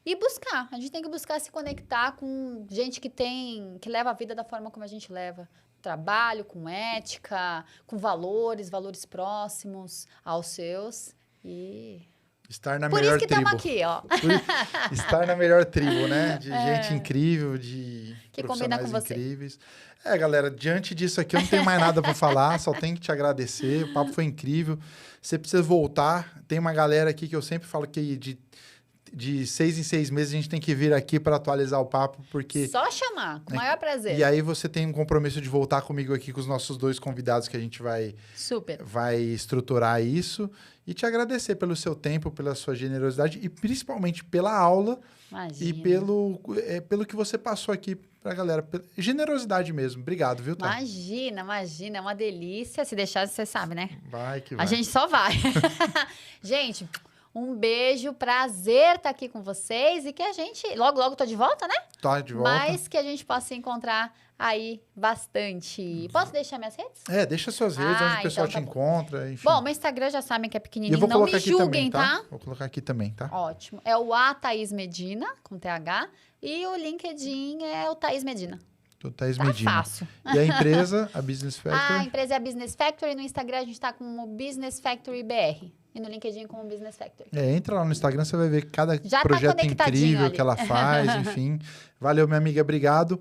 e buscar. A gente tem que buscar se conectar com gente que leva a vida da forma como a gente leva. Trabalho, com ética, com valores próximos aos seus. E estar na por melhor isso que tribo. estamos aqui, ó. Estar na melhor tribo, né? De gente incrível, de Que combina profissionais com você. incríveis. Galera, diante disso aqui eu não tenho mais nada para falar, só tenho que te agradecer. O papo foi incrível. Você precisa voltar. Tem uma galera aqui que eu sempre falo que de 6 em 6 meses a gente tem que vir aqui para atualizar o papo, porque... Só chamar, com o maior prazer. E aí você tem um compromisso de voltar comigo aqui com os nossos 2 convidados que a gente vai estruturar isso. E te agradecer pelo seu tempo, pela sua generosidade e principalmente pela aula. Imagina. E pelo que você passou aqui pra galera. Generosidade mesmo. Obrigado, viu, Tá? Imagina. É uma delícia. Se deixar, você sabe, né? Vai que vai. A gente só vai. Gente, um beijo. Prazer estar aqui com vocês. E que a gente... Logo tô de volta, né? Tá de volta. Mas que a gente possa se encontrar aí bastante. Posso deixar minhas redes? Deixa suas redes, onde o pessoal então te tá encontra, enfim. Bom, meu Instagram já sabem que é E eu pequenininho. vou Não colocar me aqui julguem, também, tá? Vou colocar aqui também, tá? Ótimo. É o A Thaís Medina, com TH. E o LinkedIn é o Thaís Medina. Do Thaís Tá Medina. fácil. E a empresa, a Business Factory? A empresa é a Business Factory. No Instagram a gente tá com o Business Factory BR. E no LinkedIn com o Business Factory. Entra lá no Instagram, você vai ver cada Já tá projeto conectadinho incrível ali. que ela faz, enfim. Valeu, minha amiga, obrigado.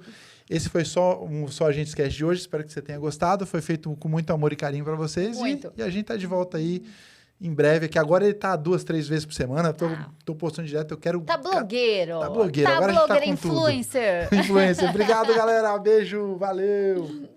Esse foi só a gente esquece de hoje, espero que você tenha gostado. Foi feito com muito amor e carinho para vocês. Muito. E a gente tá de volta aí em breve, que agora ele tá 2, 3 vezes por semana. Tô postando direto, eu quero... Tá blogueiro. Tá blogueiro, agora a gente tá com tudo. Influencer. Influencer. Obrigado, galera. Beijo, valeu.